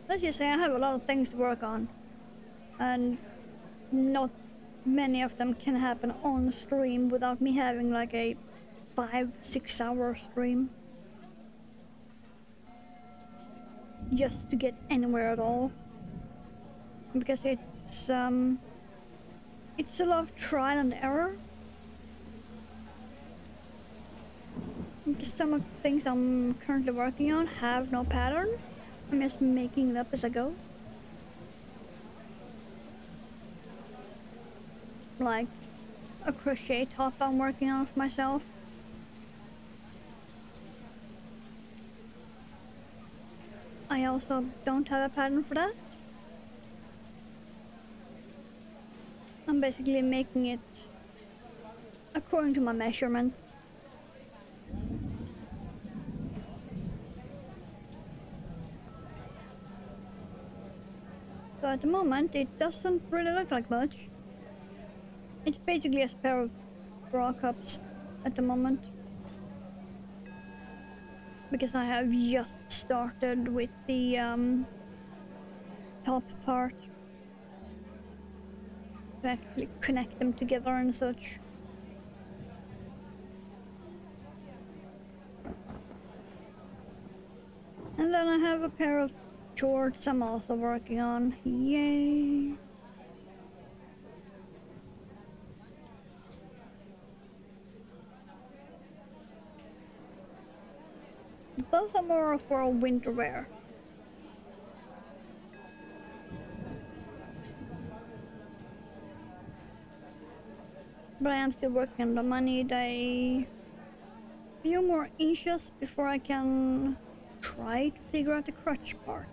Let's just say I have a lot of things to work on, and not many of them can happen on stream without me having like a 5-6 hour stream. Just to get anywhere at all, because it's a lot of trial and error. Because some of the things I'm currently working on have no pattern. I'm just making it up as I go. Like a crochet top I'm working on for myself. I also don't have a pattern for that. I'm basically making it according to my measurements. So at the moment it doesn't really look like much. It's basically a pair of bra cups at the moment, because I have just started with the top part to actually connect them together and such. And then I have a pair of shorts I'm also working on. Yay! Those are more for winter wear. But I am still working on them. I need a few more inches before I can try to figure out the crotch part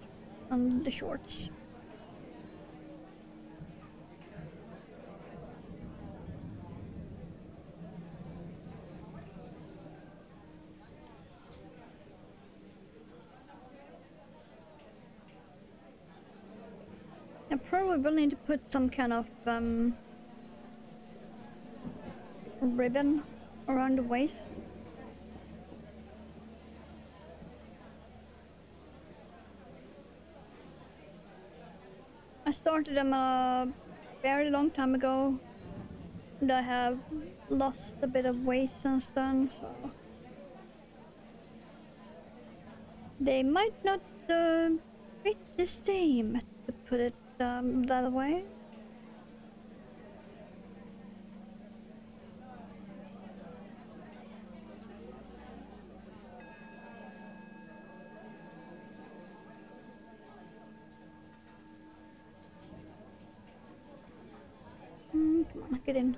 on the shorts. I probably will need to put some kind of ribbon around the waist. I started them a very long time ago, and I have lost a bit of weight since then, so they might not fit the same, to put it that way. Come on, get in.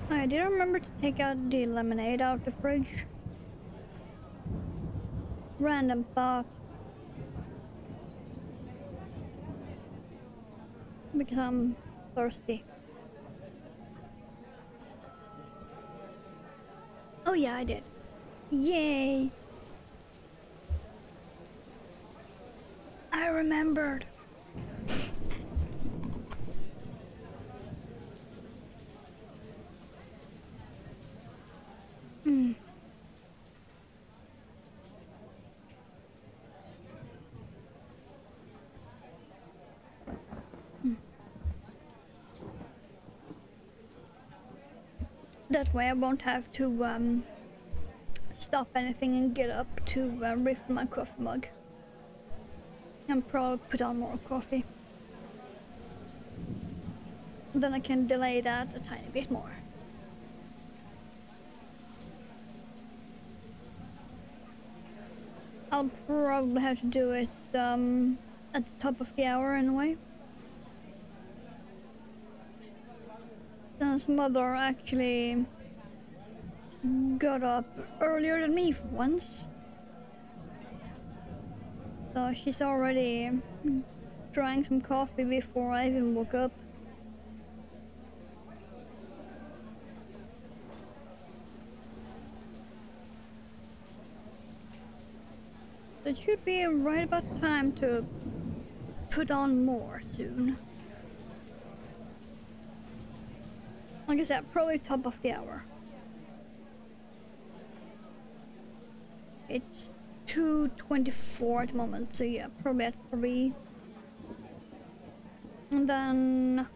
I did remember to take out the lemonade out of the fridge. Random thought. Because I'm thirsty. Oh yeah, I did. Yay! I remembered. That way I won't have to stop anything and get up to refill my coffee mug. And probably put on more coffee. Then I can delay that a tiny bit more. I'll probably have to do it at the top of the hour anyway. Since mother actually got up earlier than me for once. So she's already drank some coffee before I even woke up. So it should be right about time to put on more soon. Like I said, probably top of the hour. It's 2:24 at the moment, so yeah, probably at 3. And then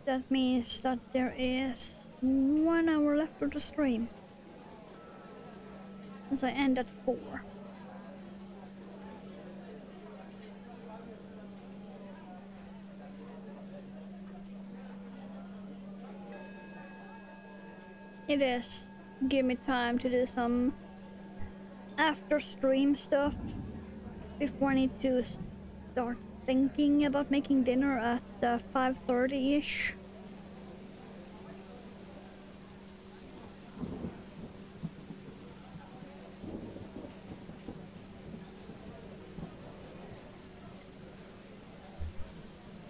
that means that there is 1 hour left of the stream. Since I end at 4. It is give me time to do some after stream stuff before I need to start thinking about making dinner at 5:30-ish.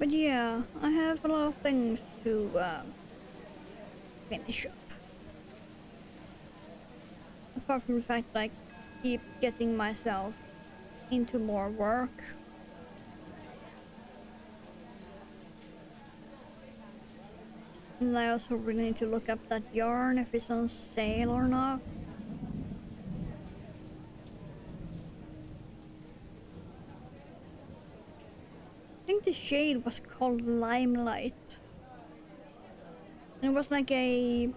But yeah, I have a lot of things to finish up. Apart from the fact that I keep getting myself into more work. And I also really need to look up that yarn, if it's on sale or not. I think the shade was called Limelight. And it was like a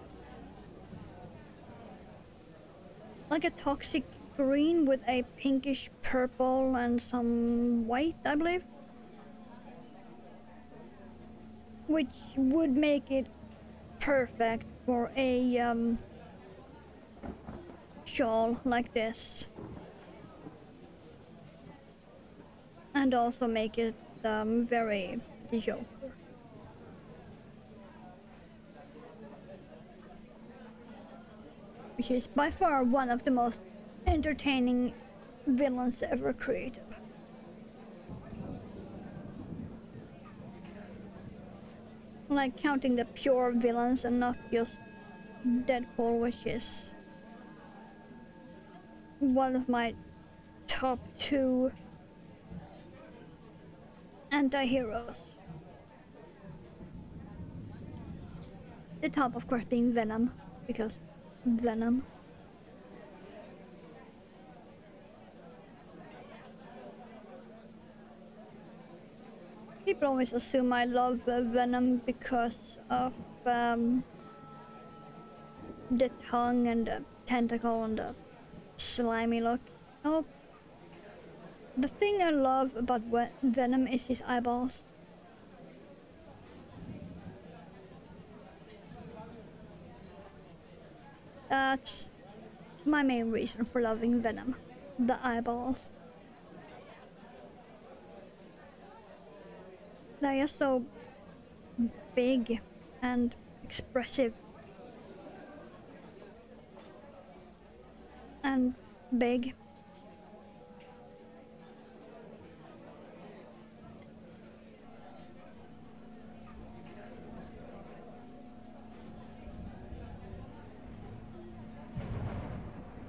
like a toxic green with a pinkish purple and some white, I believe. Which would make it perfect for a shawl like this. And also make it very the Joker. Which is by far one of the most entertaining villains ever created. Like counting the pure villains and not just Deadpool, which is one of my top 2 anti-heroes. The top, of course, being Venom, because Venom. People always assume I love Venom because of the tongue and the tentacle and the slimy look. Oh, the thing I love about Venom is his eyeballs. That's my main reason for loving Venom. The eyeballs. They are so big and expressive. And big.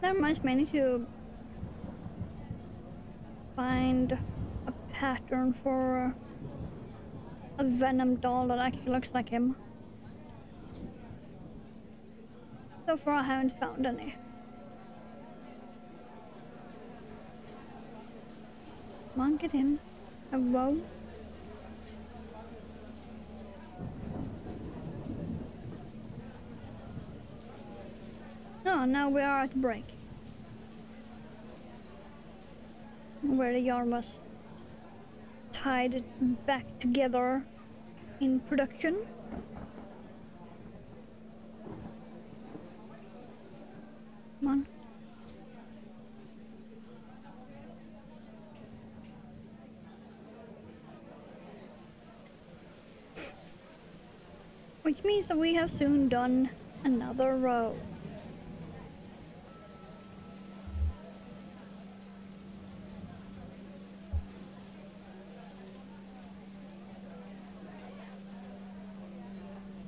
That reminds me, I need to find a pattern for a Venom doll that actually looks like him. So far I haven't found any. Come on, get in. Hello? Oh, now we are at break. Where the yarn was tied back together in production. Come on. Which means that we have soon done another row.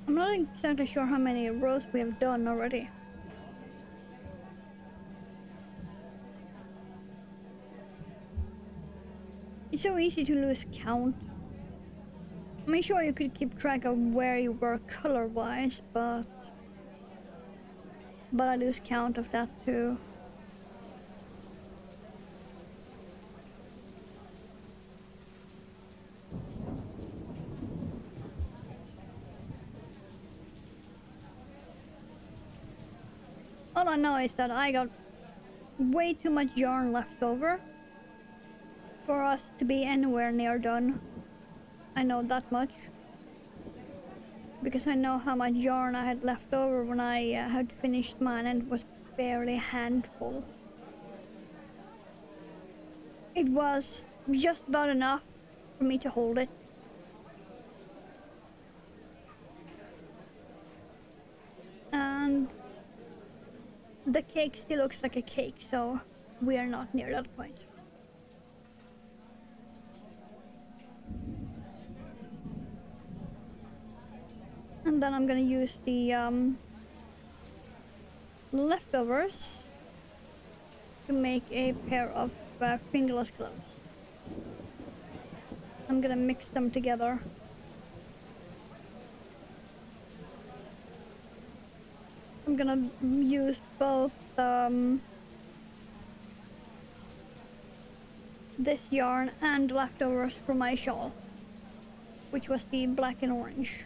I'm not exactly sure how many rows we have done already. It's so easy to lose count. I mean, sure, you could keep track of where you were color-wise, but I lose count of that too. All I know is that I got way too much yarn left over for us to be anywhere near done. I know that much. Because I know how much yarn I had left over when I had finished mine, and it was barely a handful. It was just about enough for me to hold it. And the cake still looks like a cake, so we are not near that point. And then I'm gonna use the leftovers to make a pair of fingerless gloves. I'm gonna mix them together. I'm gonna use both this yarn and leftovers from my shawl, which was the black and orange.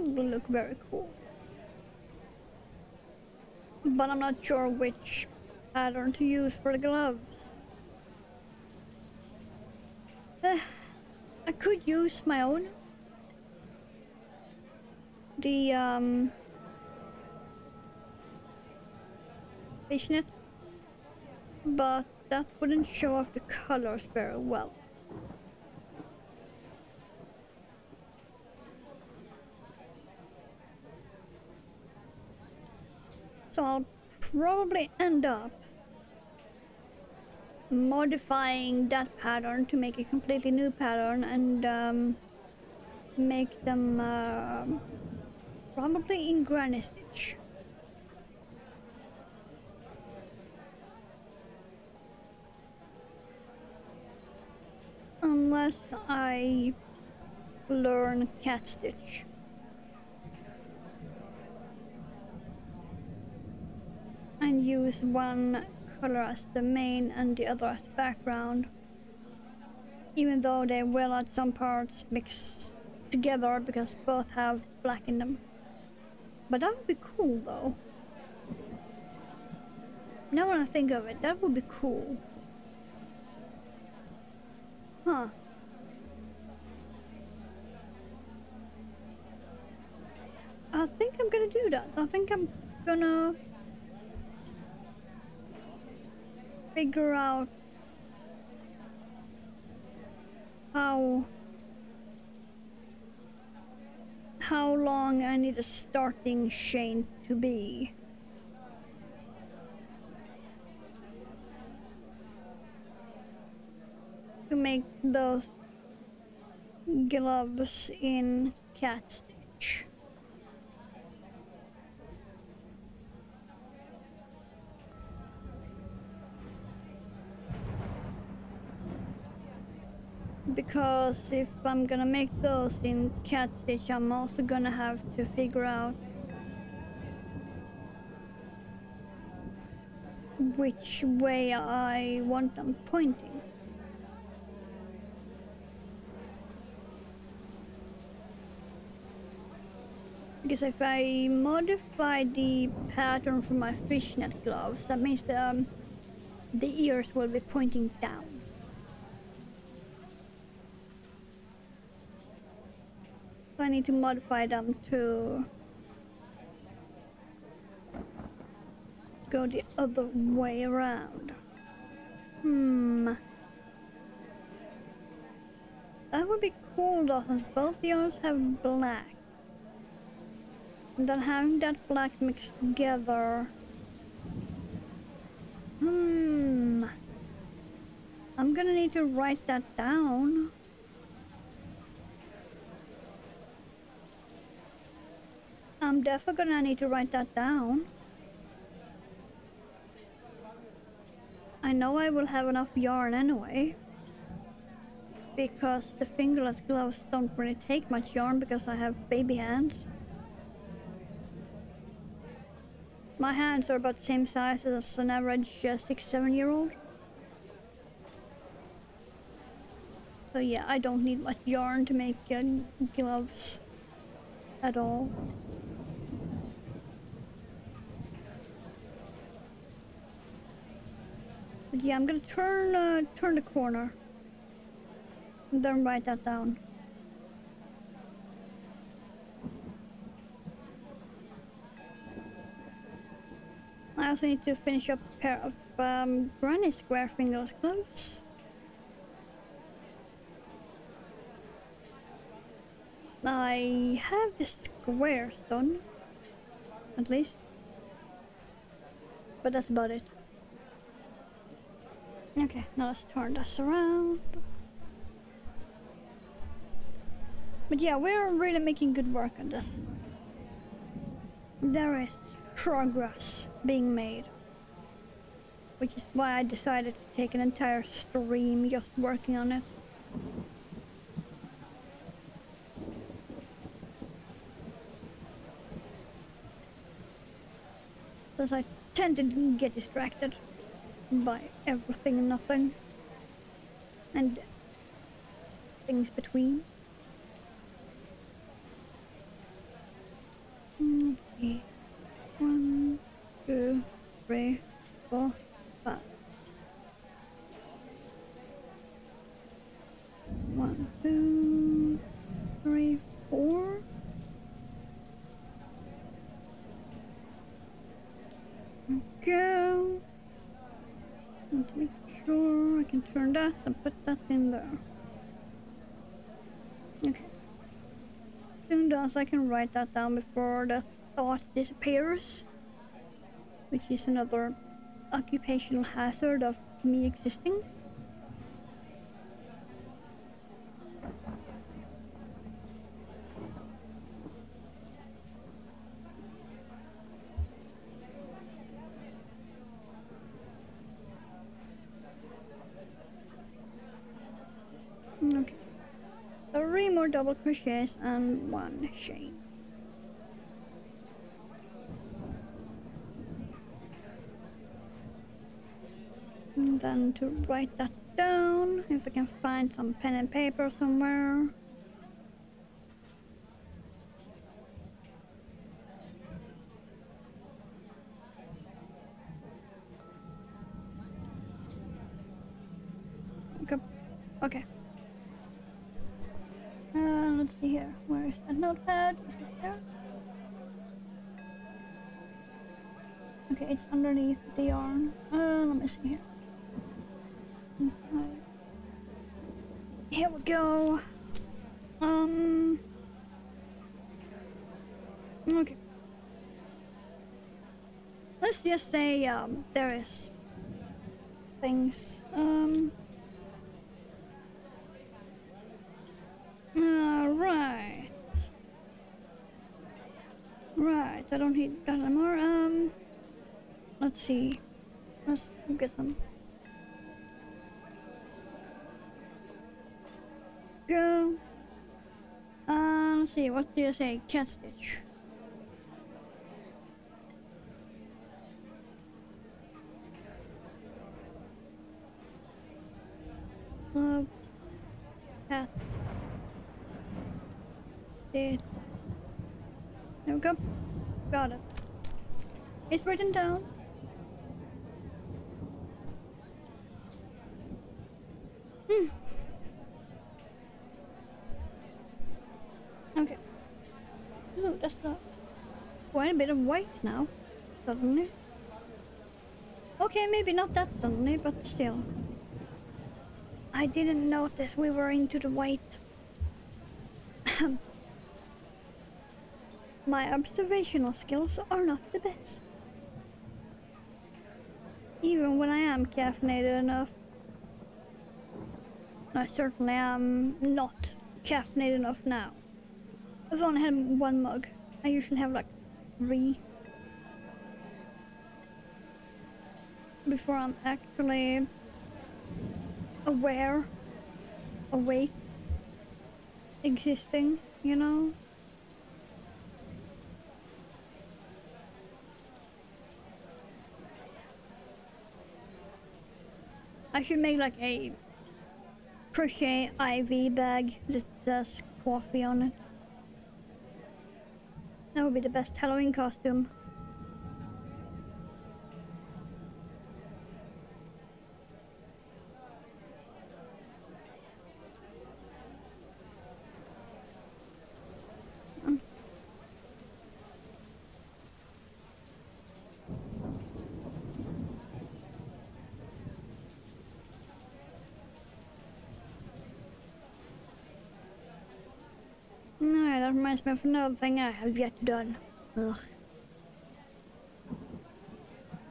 probably look very cool. But I'm not sure which pattern to use for the gloves. I could use my own. The fishnet, but that wouldn't show off the colors very well. So I'll probably end up modifying that pattern to make a completely new pattern and make them probably in granny stitch. Unless I learn cat stitch. And use one color as the main and the other as the background. Even though they will at some parts mix together because both have black in them. But that would be cool though. Now when I think of it, that would be cool. Huh. I think I'm gonna do that. I think I'm gonna figure out how long I need a starting chain to be. To make those gloves in cat stitch. Because if I'm gonna make those in cat stitch, I'm also gonna have to figure out which way I want them pointing. Because if I modify the pattern for my fishnet gloves, that means the ears will be pointing down. So I need to modify them to go the other way around. That would be cool though, since both the ears have black. And then having that black mixed together. I'm gonna need to write that down. I'm definitely gonna need to write that down. I know I will have enough yarn anyway. Because the fingerless gloves don't really take much yarn because I have baby hands. My hands are about the same size as an average 6-7 year old. So yeah, I don't need much yarn to make gloves at all. But yeah, I'm gonna turn the corner and then write that down. I also need to finish up a pair of granny square fingerless gloves. I have the squares done, at least, but that's about it. Okay, now let's turn this around. But yeah, we're really making good work on this. There is progress being made, which is why I decided to take an entire stream just working on it. Because I tend to get distracted by everything and nothing, and things between. see. 1, 2, 3, 4, 5. 1, 2, 3, 4. Go. Want to make sure I can turn that and put that in there. Okay. Soon as I can write that down before the thought disappears, which is another occupational hazard of me existing. Okay. 3 more double crochets and 1 chain. And then to write that down, if I can find some pen and paper somewhere. Okay. Okay. Let's see here. Where is that notepad? Is it there? Okay, it's underneath the yarn. Let me see here. Here we go. Okay. Let's just say there is things. Right. Right, I don't need that anymore. Let's see. Let's get some. Go. Let's see, what do you say? Cat stitch. Love. Cat. Stitch. There we go. Got it. It's written down. Okay. Oh, that's got quite a bit of weight now, suddenly. Okay, maybe not that suddenly, but still. I didn't notice we were into the weight. My observational skills are not the best. Even when I am caffeinated enough. I certainly am not caffeinated enough now. I've only had 1 mug. I usually have like 3. Before I'm actually aware, awake, existing, you know? I should make like a crochet IV bag that says coffee on it. That would be the best Halloween costume. No, that reminds me of another thing I have yet done. Ugh.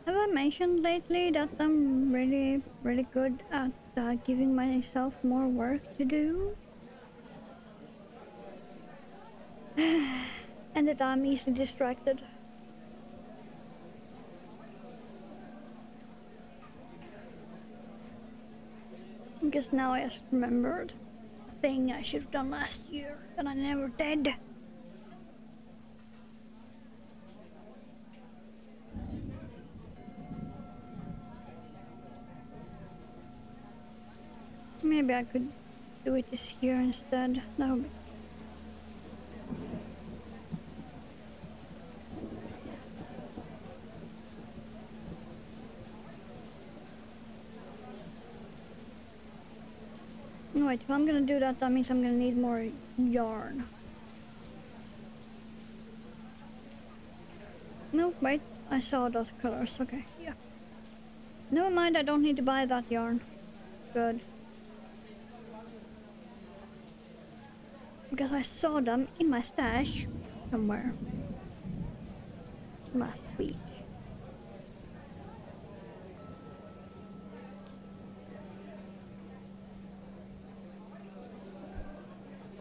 Have I mentioned lately that I'm really good at giving myself more work to do? And that I'm easily distracted. Because now I just remembered a thing I should have done last year that I never did. Maybe I could do it this year instead. That would be... Wait, if I'm gonna do that, that means I'm gonna need more yarn. No, wait, I saw those colors, okay, yeah. Never mind, I don't need to buy that yarn. Good. Because I saw them in my stash somewhere last week.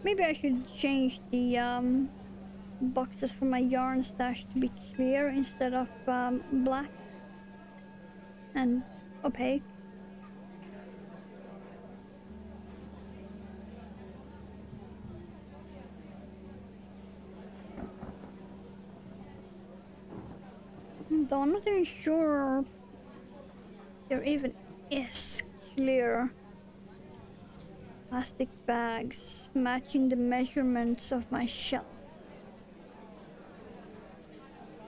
Maybe I should change the boxes for my yarn stash to be clear instead of black and opaque. Though I'm not even sure there even is clear plastic bags matching the measurements of my shelf.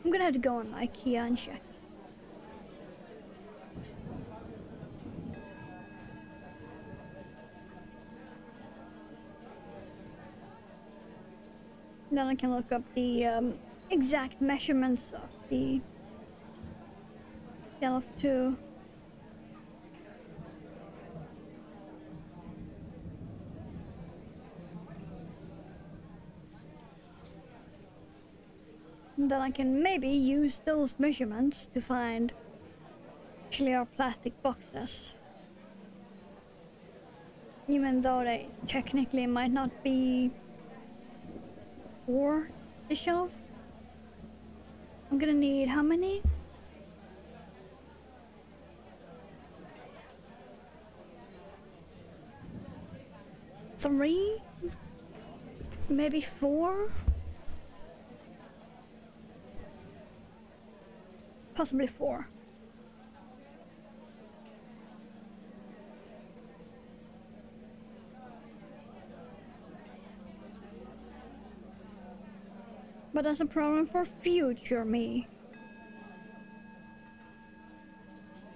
I'm gonna have to go on IKEA and check. Then I can look up the exact measurements of the shelf too. And then I can maybe use those measurements to find clear plastic boxes. Even though they technically might not be for the shelf. I'm gonna need how many? 3? Maybe 4? Possibly 4. But that's a problem for future me.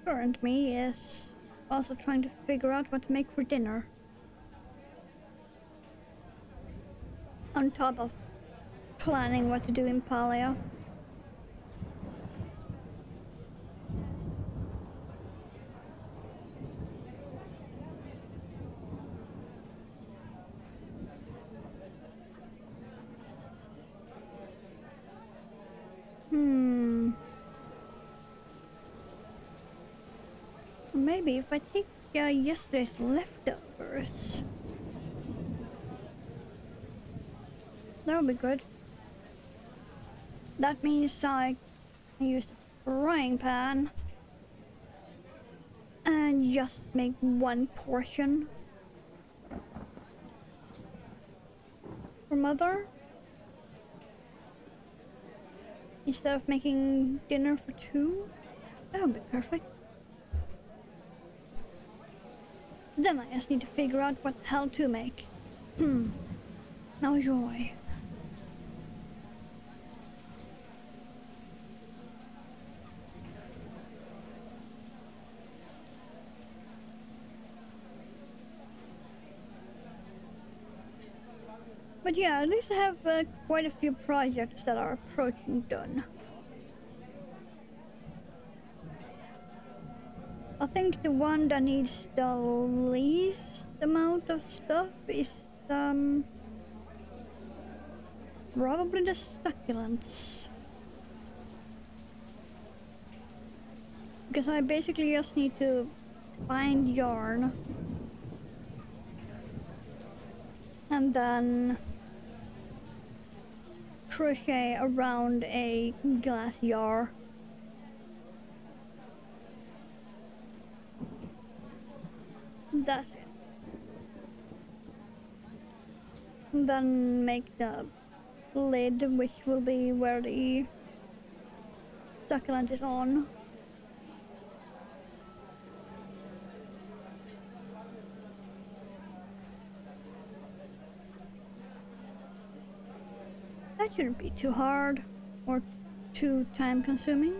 Current me is also trying to figure out what to make for dinner. On top of planning what to do in Paleo. Maybe if I take yesterday's leftovers, that would be good. That means I use the frying pan and just make one portion for Mother instead of making dinner for 2. That would be perfect. Then I just need to figure out what the hell to make. No joy. But yeah, at least I have quite a few projects that are approaching done. I think the one that needs the least amount of stuff is probably the succulents. Because I basically just need to find yarn and then crochet around a glass jar. That's it. And then make the lid, which will be where the succulent is on. That shouldn't be too hard or too time consuming.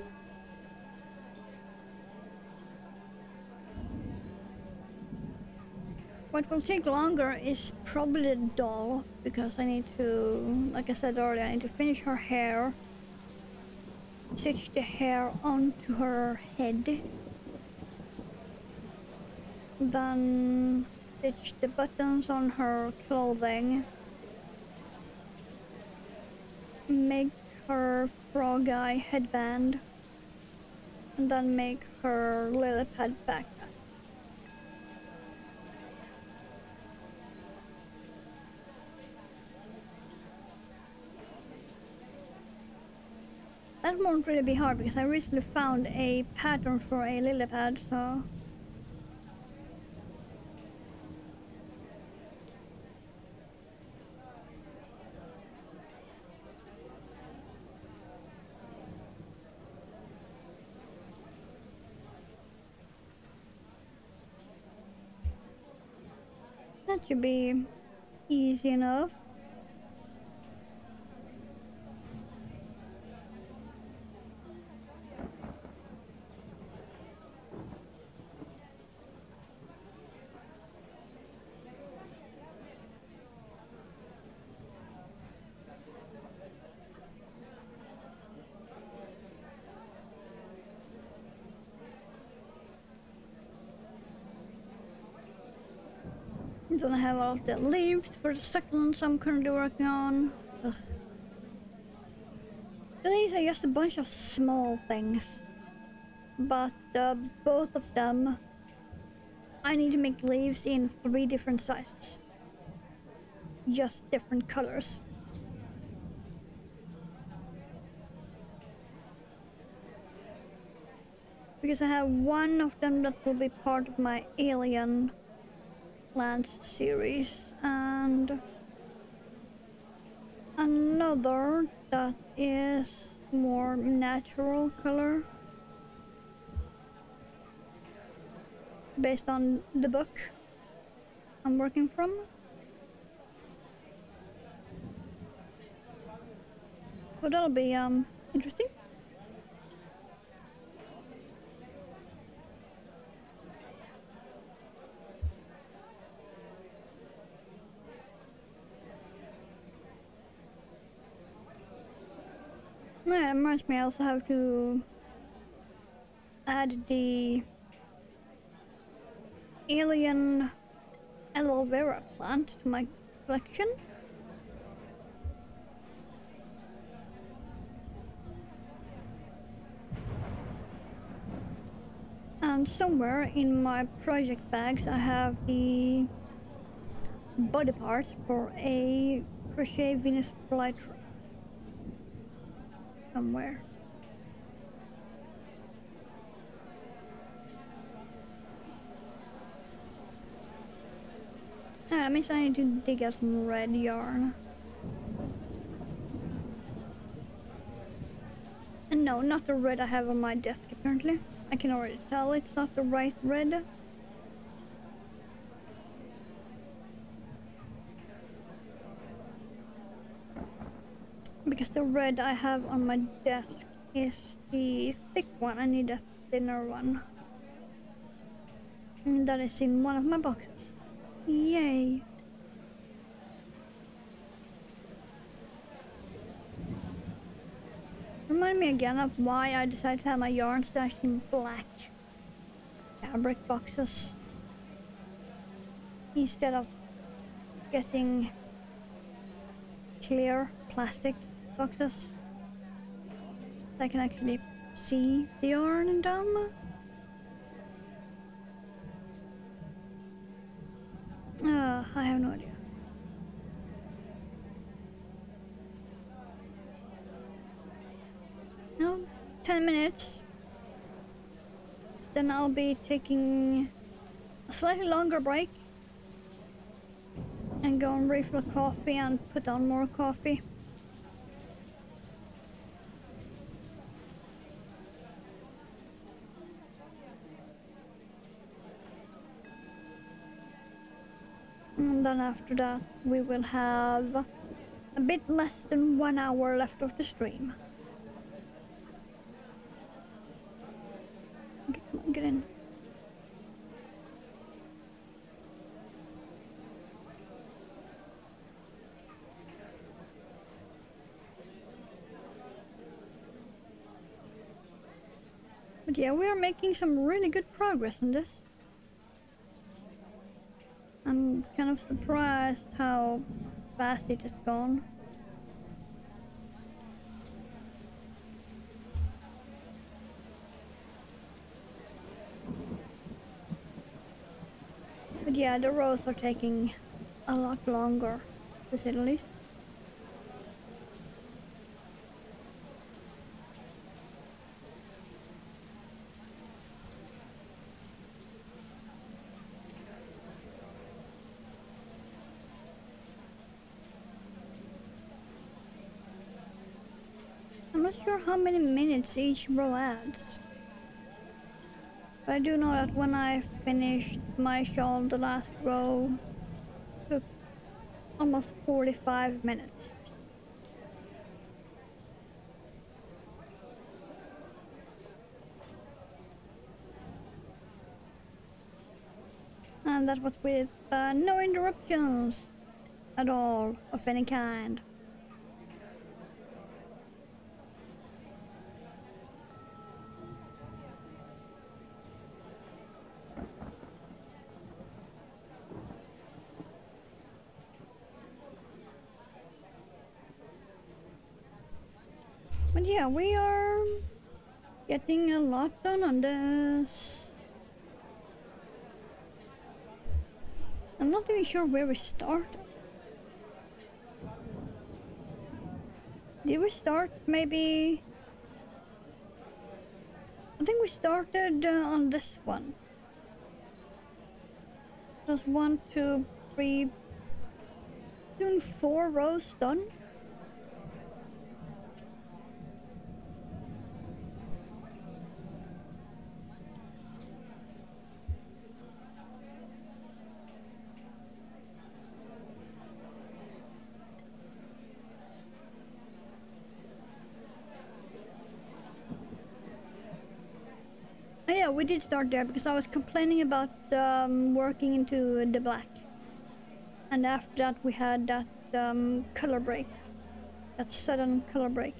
What will take longer is probably the doll, because I need to, like I said earlier, I need to finish her hair, stitch the hair onto her head, then stitch the buttons on her clothing, make her frog eye headband, and then make her lily pad backpack. That won't really be hard because I recently found a pattern for a lily pad, so that should be easy enough. Then I have all of the leaves for the succulents I'm currently working on. Ugh. These are just a bunch of small things, but both of them I need to make leaves in 3 different sizes, just different colors. Because I have one of them that will be part of my alien plants series, and another that is more natural color based on the book I'm working from. So that'll be interesting. Yeah, it reminds me I also have to add the alien aloe vera plant to my collection. And somewhere in my project bags I have the body parts for a crochet Venus flytrap. Somewhere. That means I need to dig out some red yarn. And no, not the red I have on my desk apparently. I can already tell it's not the right red. Because the red I have on my desk is the thick one. I need a thinner one. And that is in one of my boxes. Yay! Remind me again of why I decided to have my yarn stashed in black fabric boxes instead of getting clear plastic boxes. I can actually see the yarn in them. I have no idea. No, 10 minutes. Then I'll be taking a slightly longer break and go and refill coffee and put on more coffee. And then after that we will have a bit less than 1 hour left of the stream. Get in. But yeah, we are making some really good progress in this. I'm kind of surprised how fast it has gone. But yeah, the rows are taking a lot longer, to say the least. I'm not sure how many minutes each row adds. But I do know that when I finished my shawl, the last row took almost 45 minutes. And that was with no interruptions at all of any kind. But yeah, we are getting a lot done on this. I'm not even sure where we started. Did we start maybe? I think we started on this one. Just 1, 2, 3, soon 4 rows done. Oh yeah, we did start there because I was complaining about working into the black. And after that we had that color break. That sudden color break.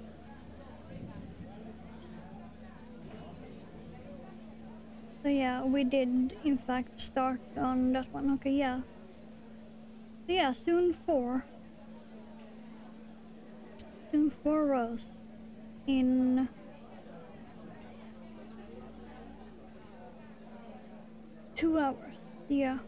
So yeah, we did in fact start on that one. Okay, yeah. So yeah, soon 4. Soon 4 rows. In... two hours, yeah.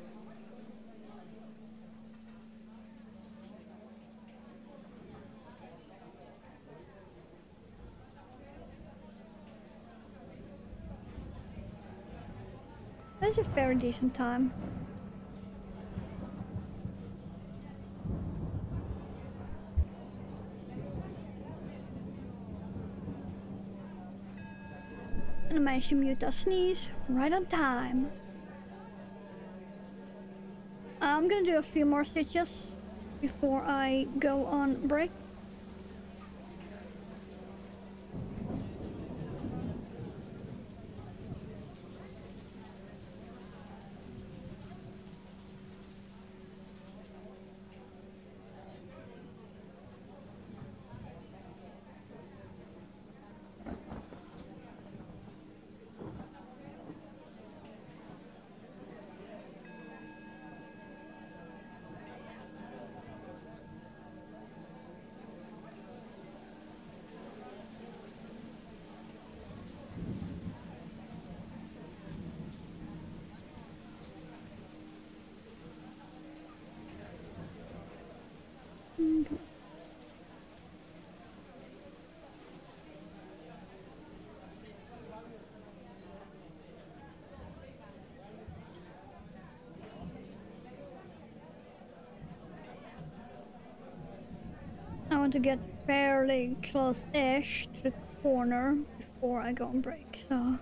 That's a very decent time. And I managed to mute a sneeze right on time. I'm gonna do a few more stitches before I go on break. Okay. I want to get fairly close-ish to the corner before I go on break, so...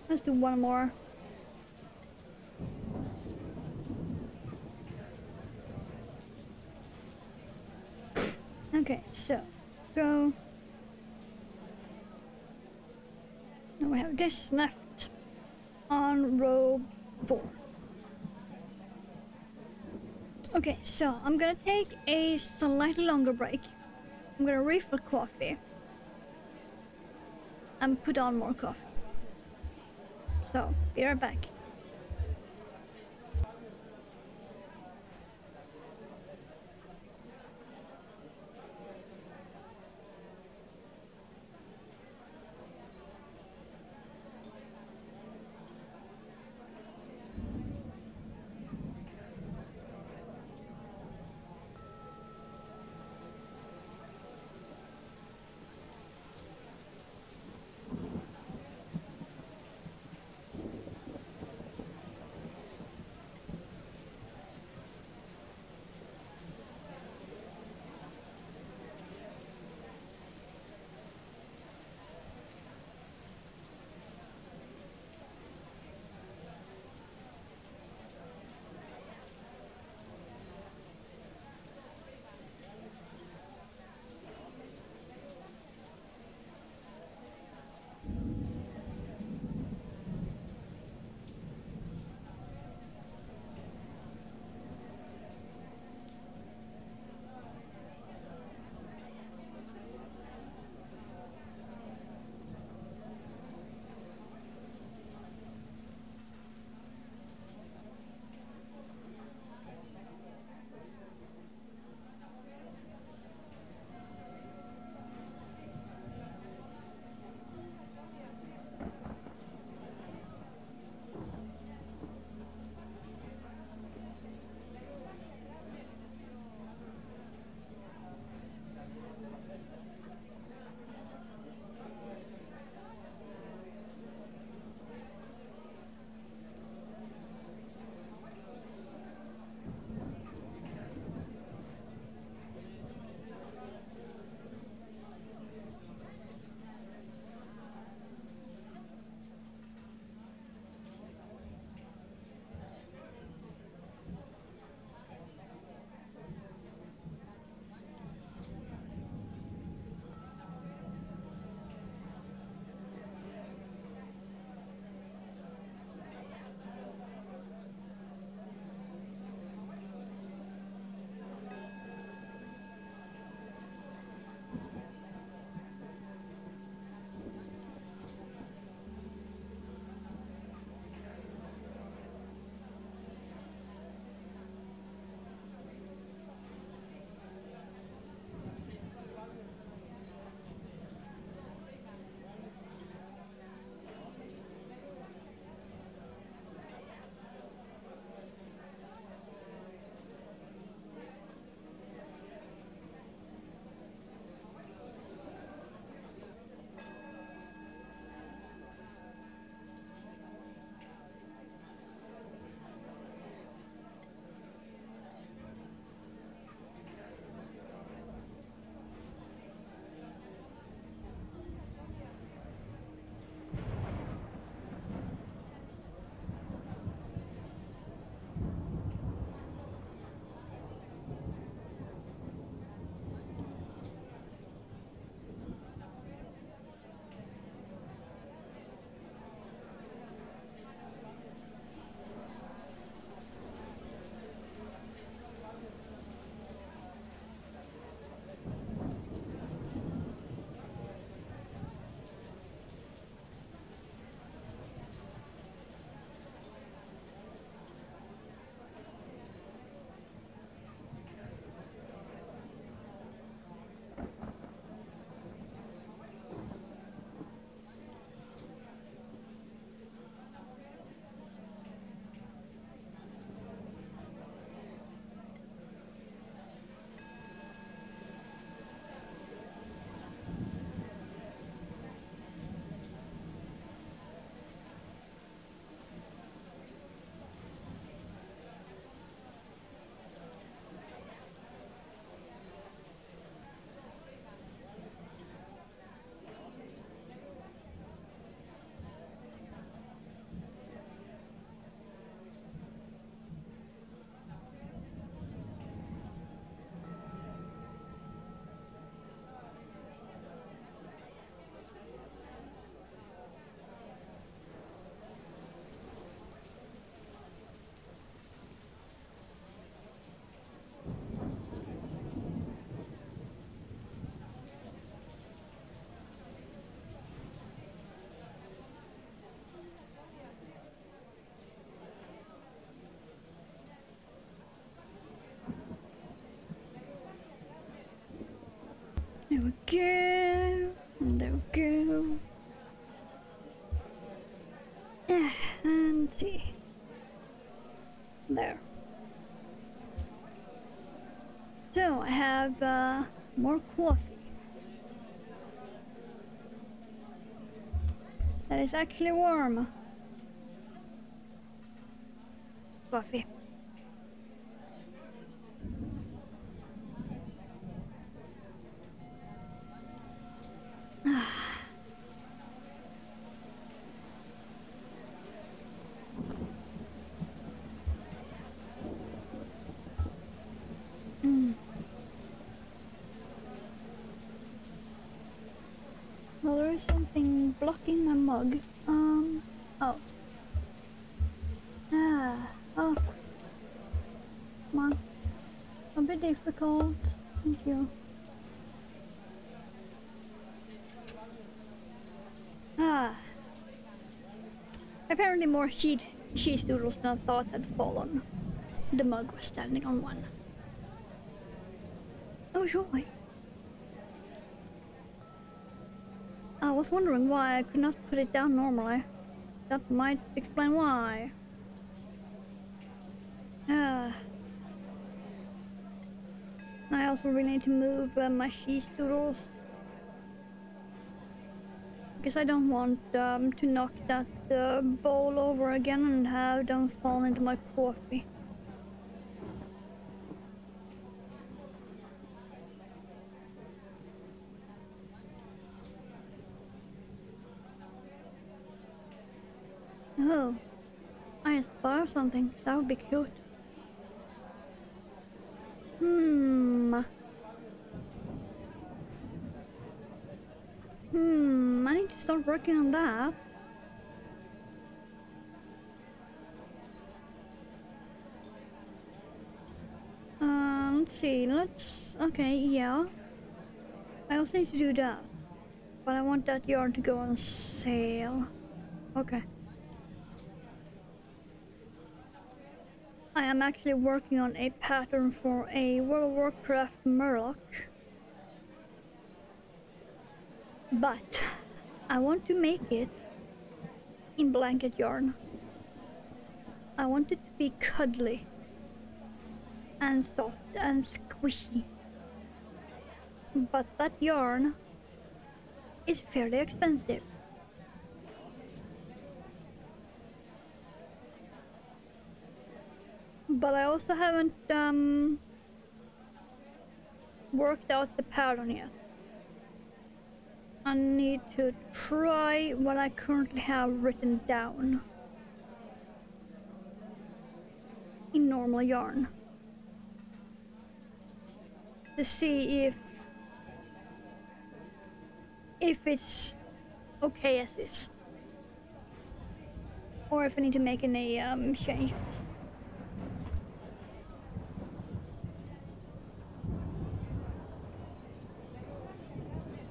let's do one more. Okay, so go. Now we have this left on row 4. Okay, so I'm gonna take a slightly longer break. I'm gonna refill coffee and put on more coffee. So, be right back. There we go. And there we go. And see. There. So I have more coffee. That is actually warm. Coffee. Well, there is something blocking my mug. Oh. Oh. Come on. A bit difficult. Thank you. Apparently more cheese doodles than I thought had fallen. The mug was standing on one. Oh, joy. I was wondering why I could not put it down normally. That might explain why. I also really need to move my cheese doodles. Because I don't want to knock that bowl over again and have them fall into my coffee. Oh, I just thought of something. That would be cute. I need to start working on that. Let's see, okay, yeah. I also need to do that. But I want that yarn to go on sale. Okay. I am actually working on a pattern for a World of Warcraft Murloc. But I want to make it in blanket yarn. I want it to be cuddly and soft and squishy. But that yarn is fairly expensive. But I also haven't worked out the pattern yet. I need to try what I currently have written down in normal yarn to see if it's okay as is, or if I need to make any changes.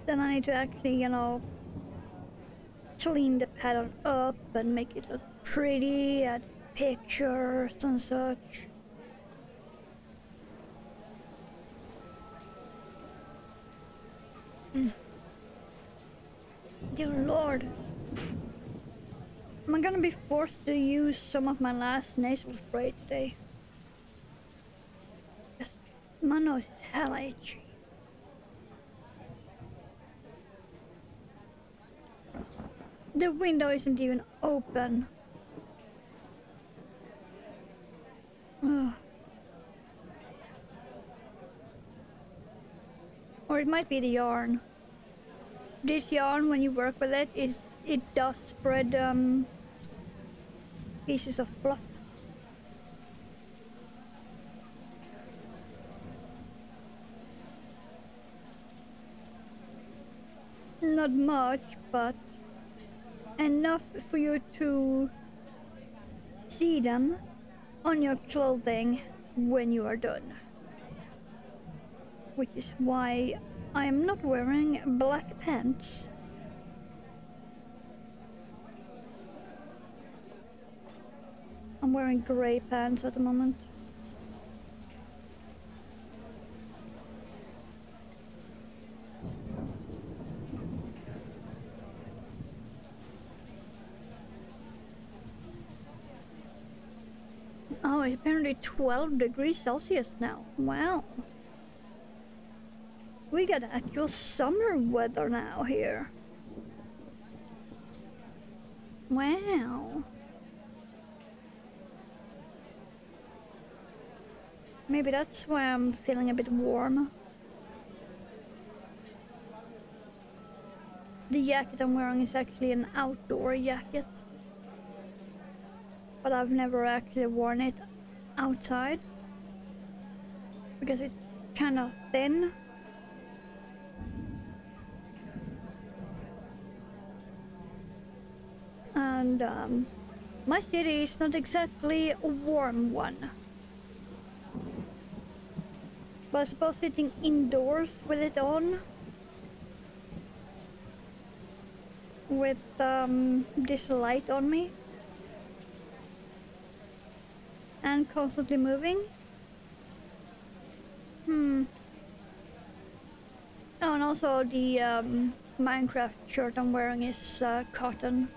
Then I need to actually, you know, clean the pattern up and make it look pretty, add pictures and such. Dear Lord. Am I gonna be forced to use some of my last nasal spray today? Just, my nose is hella itchy. The window isn't even open. Ugh. Or it might be the yarn. This yarn, when you work with it, it does spread pieces of fluff. Not much, but enough for you to see them on your clothing when you are done. Which is why I am not wearing black pants. I'm wearing grey pants at the moment. Oh, it's apparently 12 degrees Celsius now. Wow. We got actual summer weather now here. Wow. Maybe that's why I'm feeling a bit warm. The jacket I'm wearing is actually an outdoor jacket. But I've never actually worn it outside. Because it's kind of thin. And my city is not exactly a warm one. But I suppose sitting indoors with it on, with this light on me, and constantly moving. Oh, and also the Minecraft shirt I'm wearing is cotton.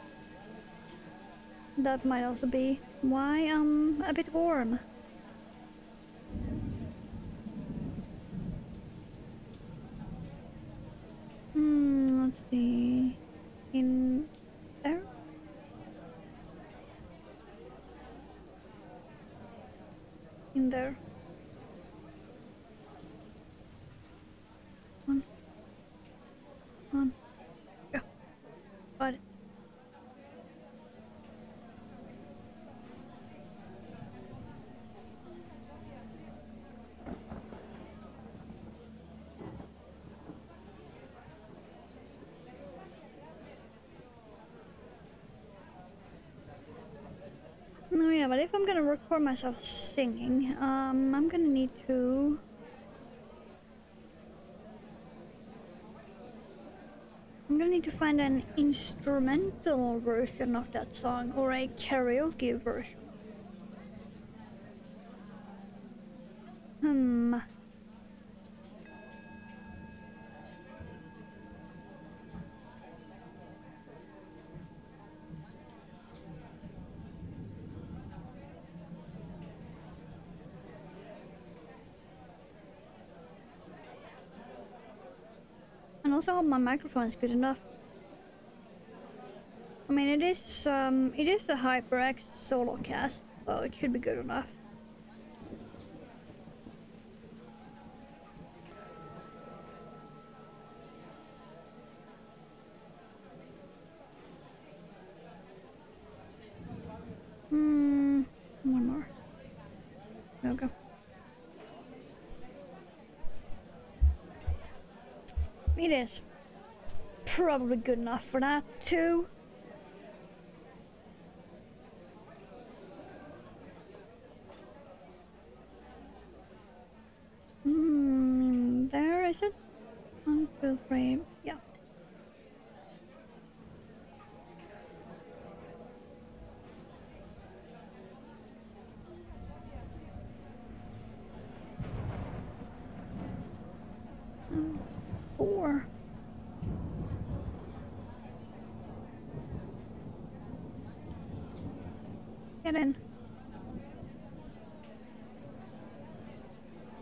That might also be why I'm a bit warm. Let's see. In there? In there. One. Yeah. Got it. No, yeah, but if I'm gonna record myself singing, I'm gonna need to... I'm gonna need to find an instrumental version of that song, or a karaoke version. And also hope my microphone is good enough. I mean, it is a HyperX solo cast, so it should be good enough. One more. There we go. It is probably good enough for that too. There is it. 1, 2, 3. Yeah. And 4. Get in.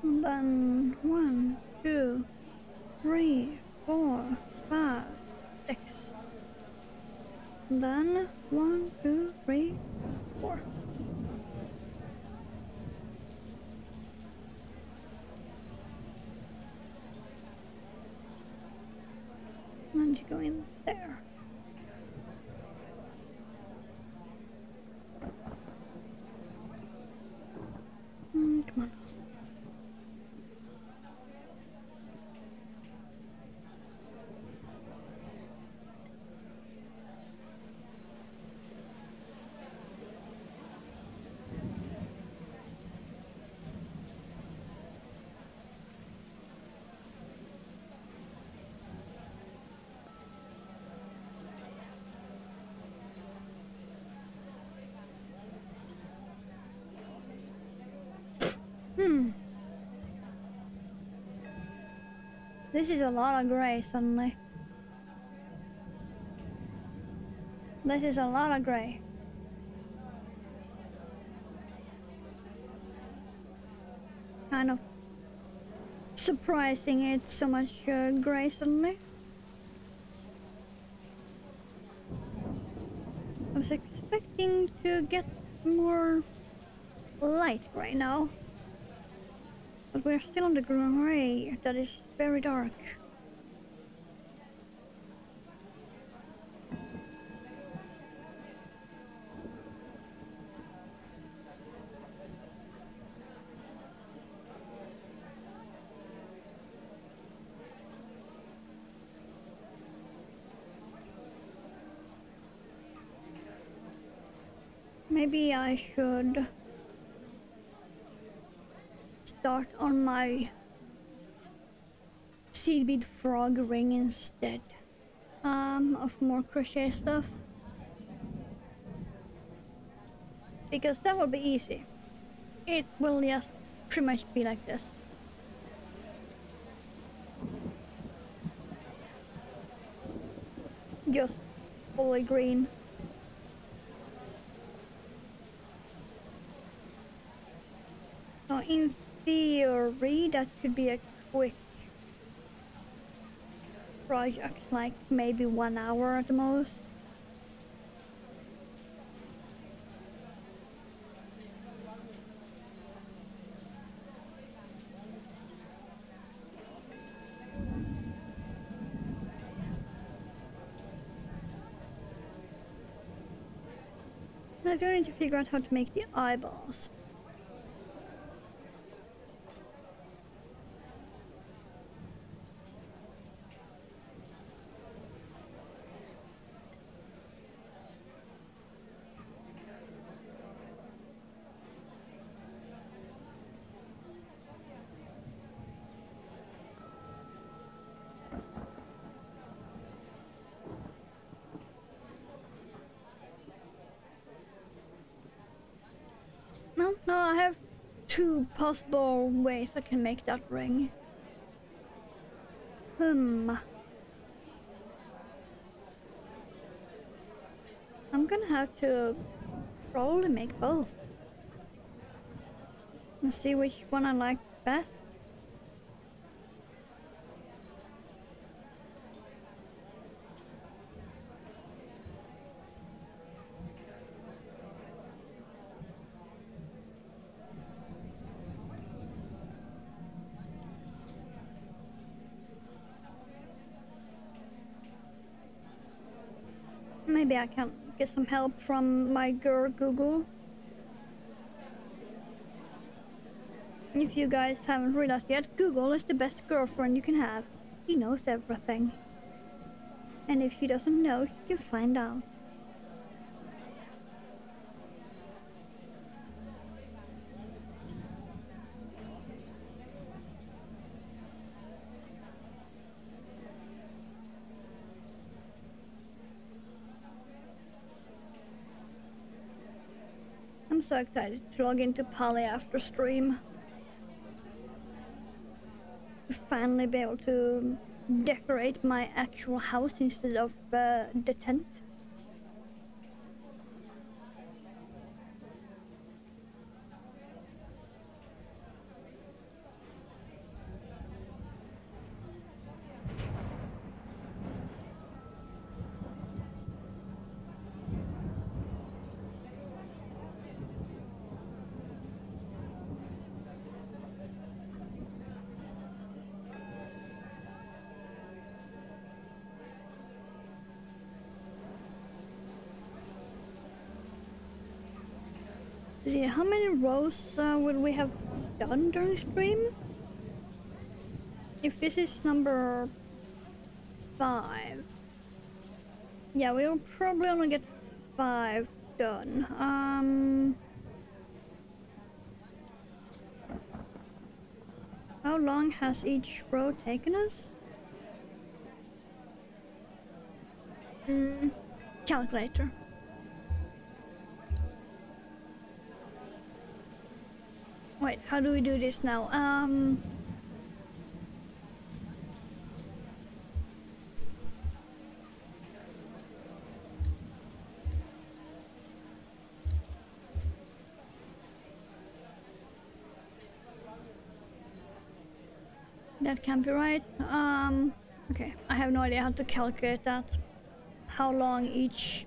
And then 1, 2, 3, 4, 5, 6. And then 1, 2, 3, 4. And you go in there. Come on. This is a lot of gray suddenly. This is a lot of gray. Kind of surprising it's so much gray suddenly. I was expecting to get more light gray now. But we're still on the gray that is very dark. Maybe I should start on my seaweed frog ring instead of more crochet stuff, because that will be easy. It will just pretty much be like this. Just fully green. So in theory that could be a quick project, like maybe 1 hour at the most. I do need to figure out how to make the eyeballs. No, I have 2 possible ways I can make that ring. I'm gonna have to probably make both. Let's see which one I like best. Maybe I can get some help from my girl Google. If you guys haven't realized yet, Google is the best girlfriend you can have. He knows everything. And if he doesn't know, you can find out. I'm so excited to log into Pali after stream. To finally be able to decorate my actual house instead of the tent. See, how many rows would we have done during stream? If this is number 5, yeah, we'll probably only get 5 done. How long has each row taken us? Calculator. Wait, how do we do this now? That can't be right. Okay, I have no idea how to calculate that. How long each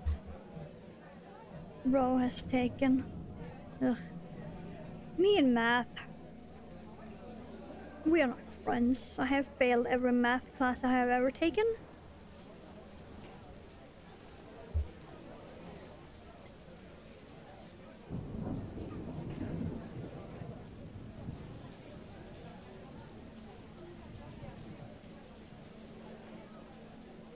row has taken. Ugh. Me and math. We are not friends. I have failed every math class I have ever taken.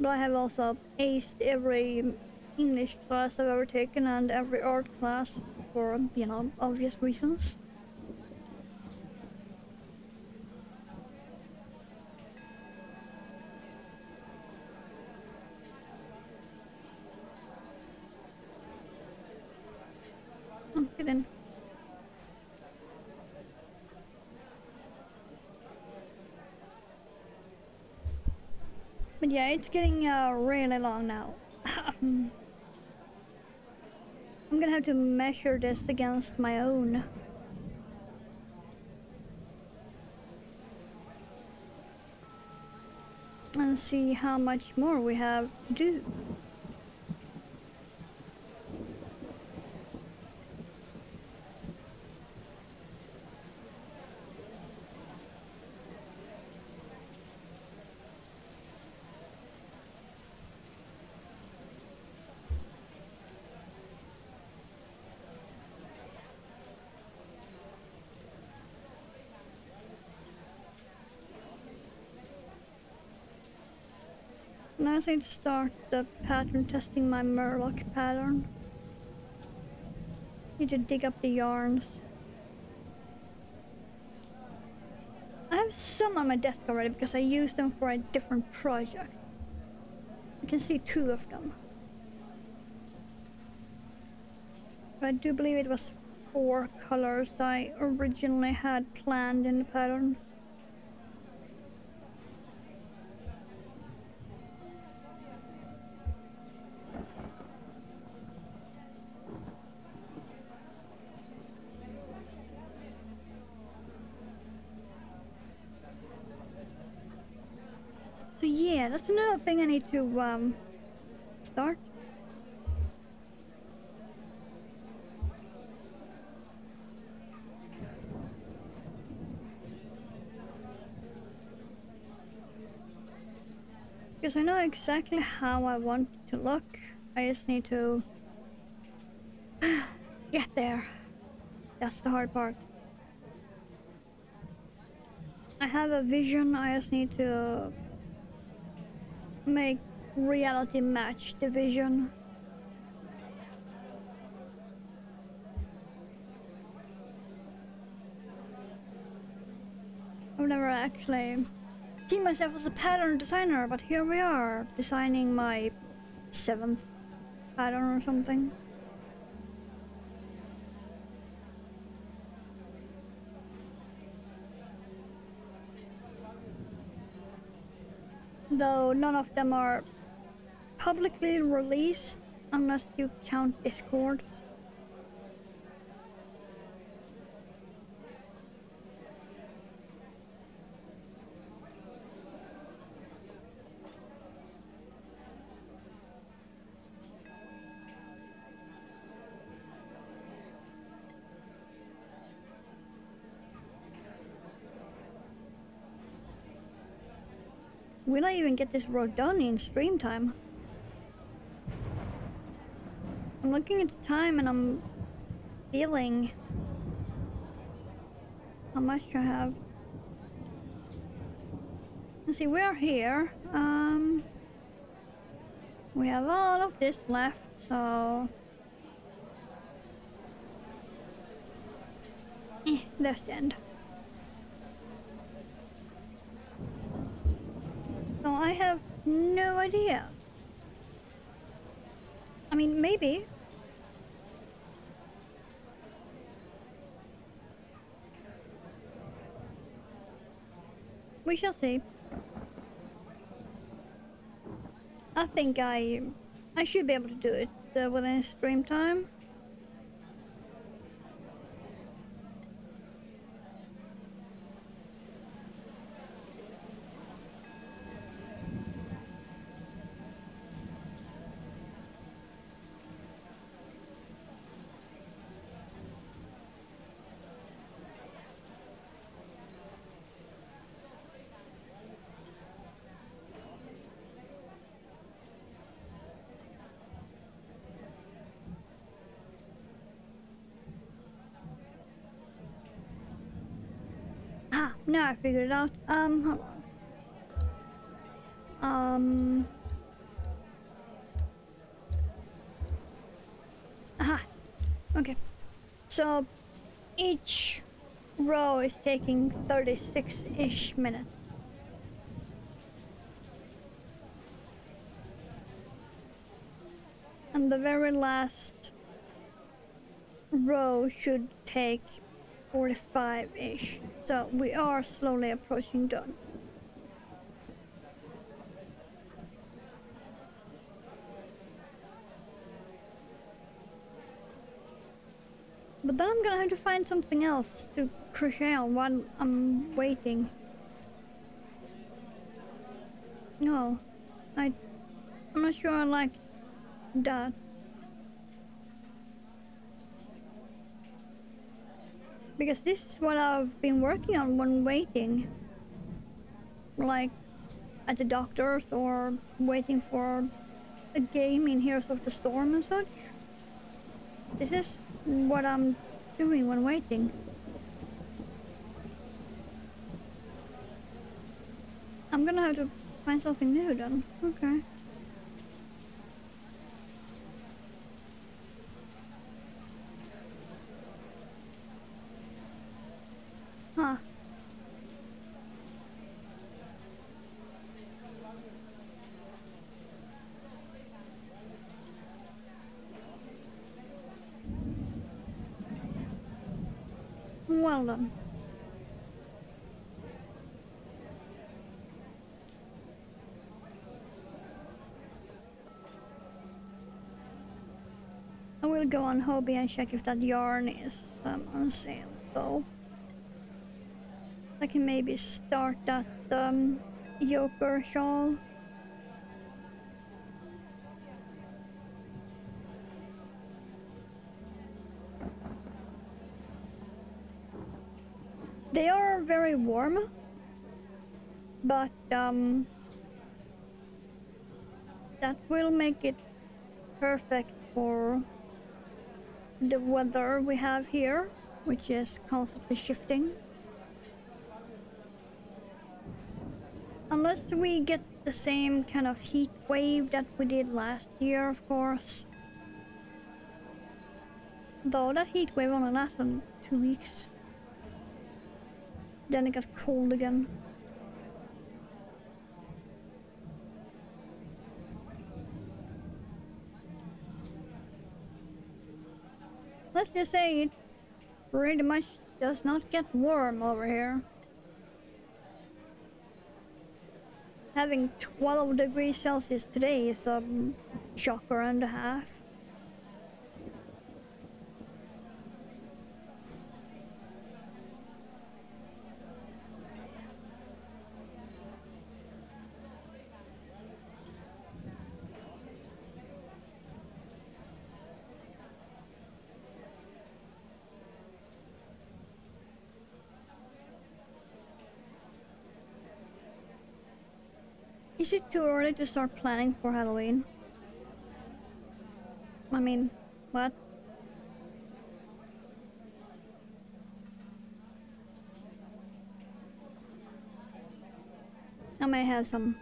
But I have also aced every English class I've ever taken and every art class for, you know, obvious reasons. Get in. But yeah, it's getting really long now. I'm gonna have to measure this against my own. And see how much more we have to do. Now I need to start the pattern testing my Murloc pattern. Need to dig up the yarns. I have some on my desk already because I used them for a different project. You can see 2 of them. But I do believe it was 4 colors I originally had planned in the pattern. So yeah, that's another thing I need to start. Because I know exactly how I want it to look. I just need to get there. That's the hard part. I have a vision, I just need to make reality match the vision. I've never actually seen myself as a pattern designer, but here we are, designing my 7th pattern or something. Though none of them are publicly released unless you count Discord. Will I even get this road done in stream time? I'm looking at the time and I'm feeling how much I have. Let's see, we are here. We have all of this left, so that's the end. So I have no idea. I mean, maybe. We shall see. I think I should be able to do it within stream time. Now I figured it out. Hold on. Aha. Okay. So each row is taking 36-ish minutes. And the very last row should take 45-ish. So we are slowly approaching done. But then I'm gonna have to find something else to crochet on while I'm waiting. No, I'm not sure I like that. Because this is what I've been working on when waiting. Like at the doctor's or waiting for a game in Heroes of the Storm and such. This is what I'm doing when waiting. I'm gonna have to find something new then. Okay. Huh. Well done. I will go on Hobby and check if that yarn is on sale though. I can maybe start that yoker shawl. They are very warm, but that will make it perfect for the weather we have here, which is constantly shifting. Unless we get the same kind of heat wave that we did last year, of course. Though that heat wave only lasted 2 weeks. Then it got cold again. Let's just say it pretty much does not get warm over here. Having 12 degrees Celsius today is a shocker and a half. Is it too early to start planning for Halloween? I mean, what? I may have some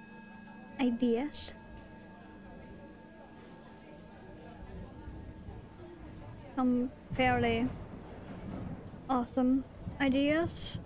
ideas. Some fairly awesome ideas.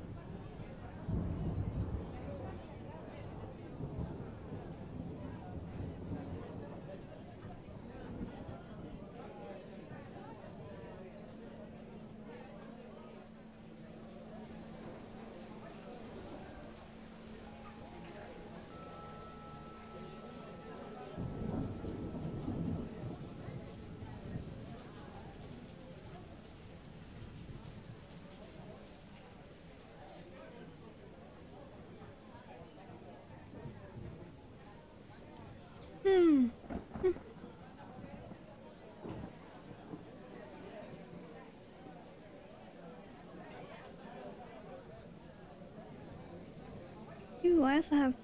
Ooh, I also have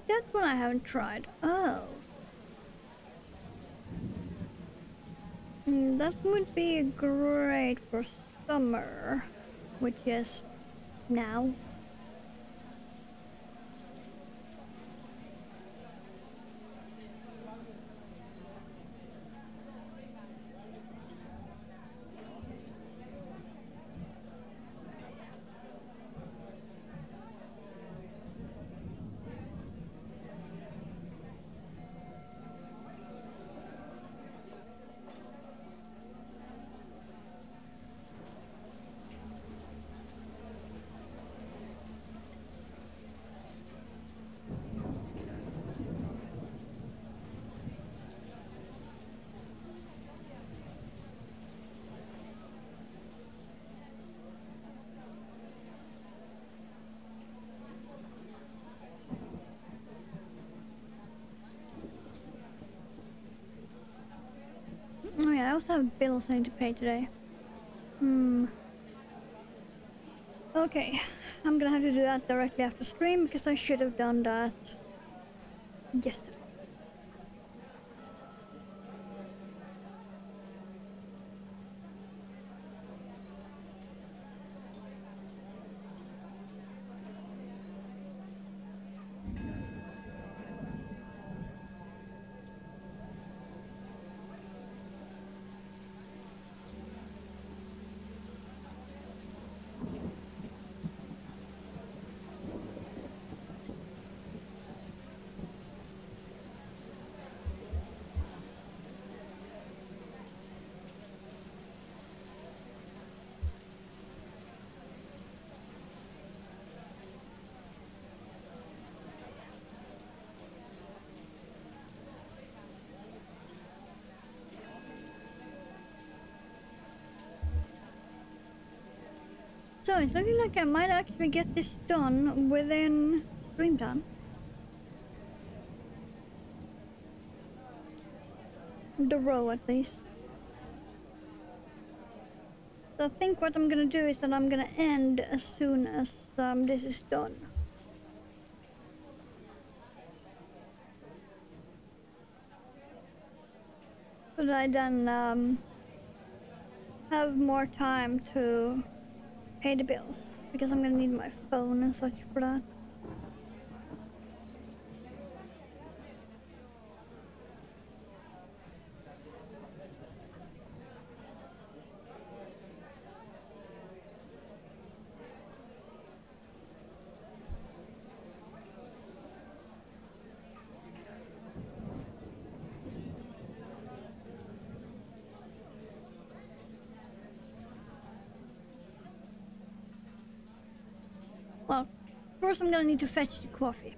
that one I haven't tried. Oh. That would be great for summer, which is now. yeah, I also have bills I need to pay today. Okay, I'm gonna have to do that directly after stream because I should have done that yesterday. So it's looking like I might actually get this done within stream time. The row at least. So I think what I'm gonna do is that I'm gonna end as soon as this is done. So that I then have more time to pay the bills, because I'm gonna need my phone and such for that. Well, first I'm gonna need to fetch the coffee.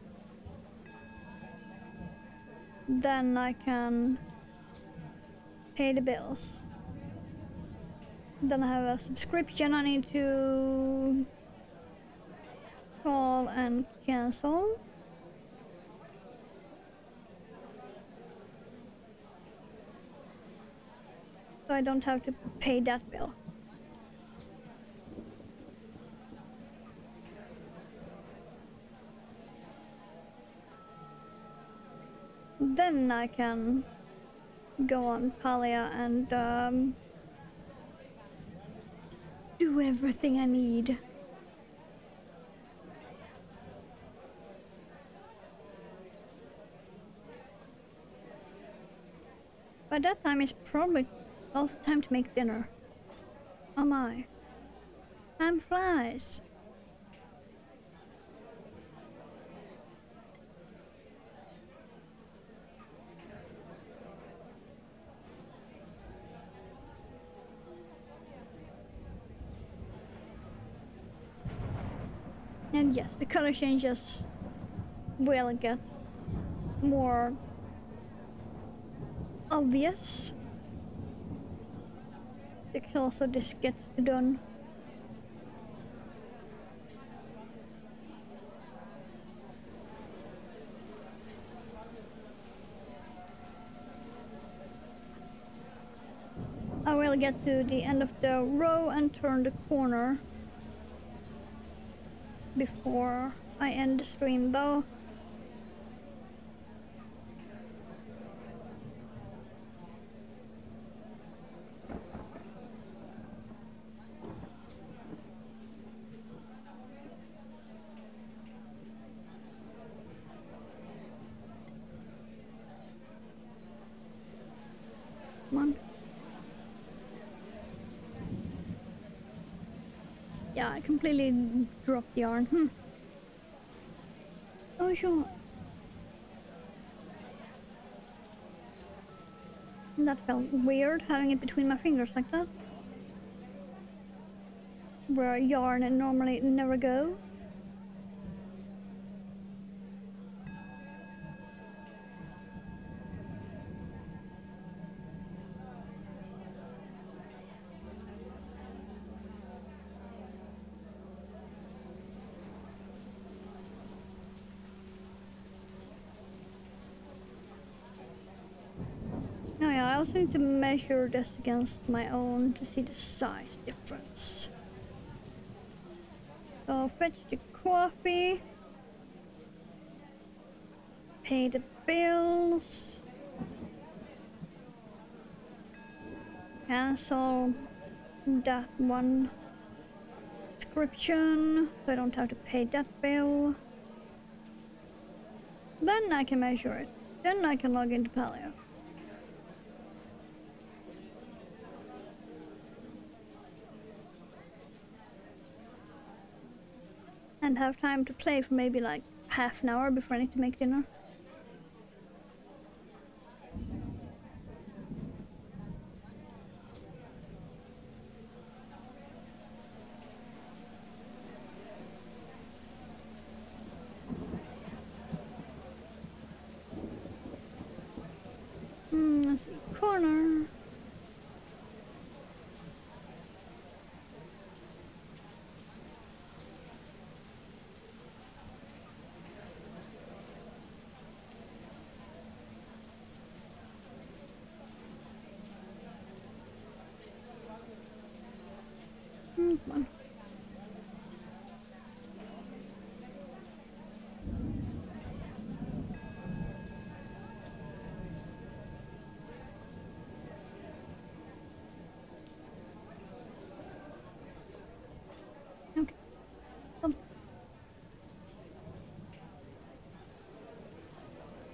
Then I can pay the bills. Then I have a subscription I need to call and cancel. So I don't have to pay that bill. Then I can go on Palia and do everything I need. By that time it's probably also time to make dinner. Oh my. Time flies. And yes, the color changes will get more obvious because also this gets done. I will get to the end of the row and turn the corner before I end the stream though. Come on. Yeah, I completely dropped the yarn. Oh sure. That felt weird, having it between my fingers like that. Where yarn and normally never go. also need to measure this against my own to see the size difference. So fetch the coffee, pay the bills, cancel that one subscription so I don't have to pay that bill. Then I can measure it. Then I can log into Paleo. And have time to play for maybe like half an hour before I need to make dinner. Let's see, corner. Come on. Okay. Come.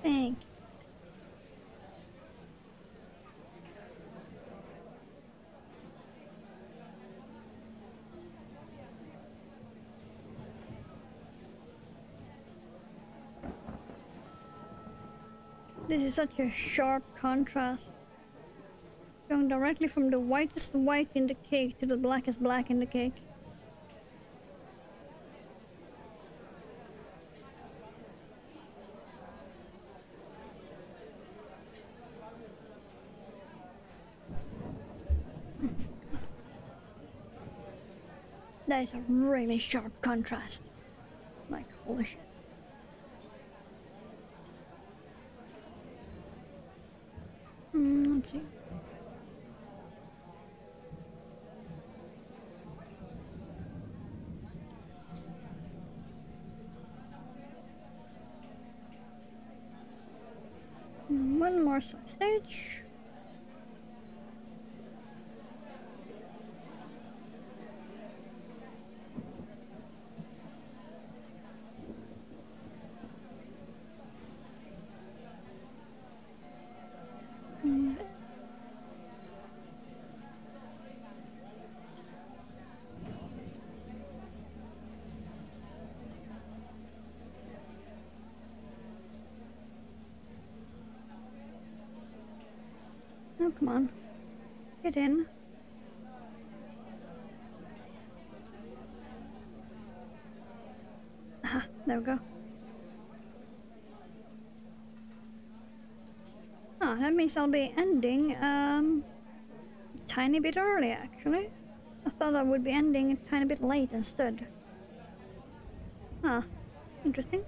Thank you. This is such a sharp contrast. Going directly from the whitest white in the cake to the blackest black in the cake. That is a really sharp contrast. Like, holy shit. Let's see. One more side stitch. Oh, come on. Get in. Aha, there we go. Ah, that means I'll be ending a tiny bit early, actually. I thought I would be ending a tiny bit late instead. Ah, interesting.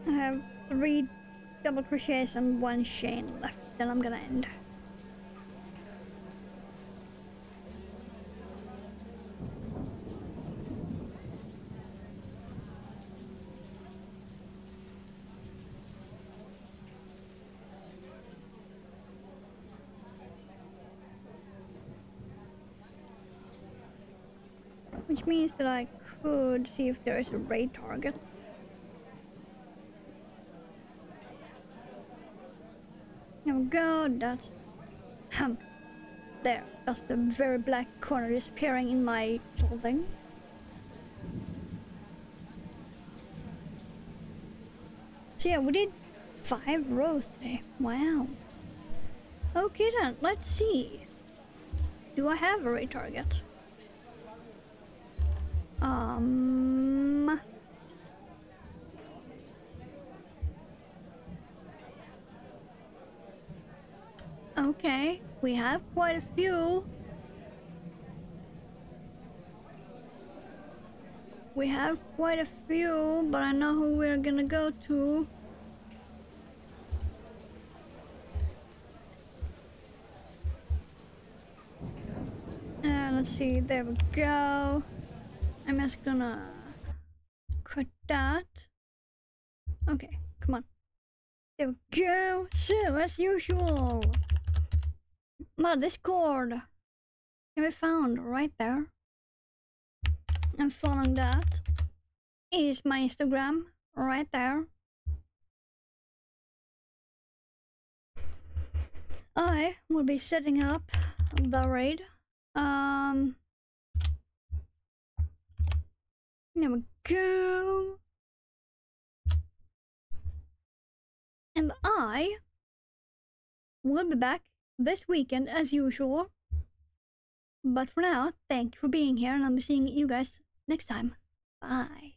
I have 3 double crochets and 1 chain left, then I'm gonna end. Which means that I could see if there is a raid target. There we go, that's... there, that's the very black corner disappearing in my little thing. So yeah, we did 5 rows today. Wow. Okay then, let's see. Do I have a raid target? Okay, we have quite a few. We have quite a few, but I know who we're gonna go to. Let's see, there we go. I'm just gonna cut that. Okay, come on. There we go. So, as usual, my Discord can be found right there. And following that is my Instagram right there. I will be setting up the raid. There we go. And I will be back this weekend as usual. But for now, thank you for being here, and I'll be seeing you guys next time. Bye.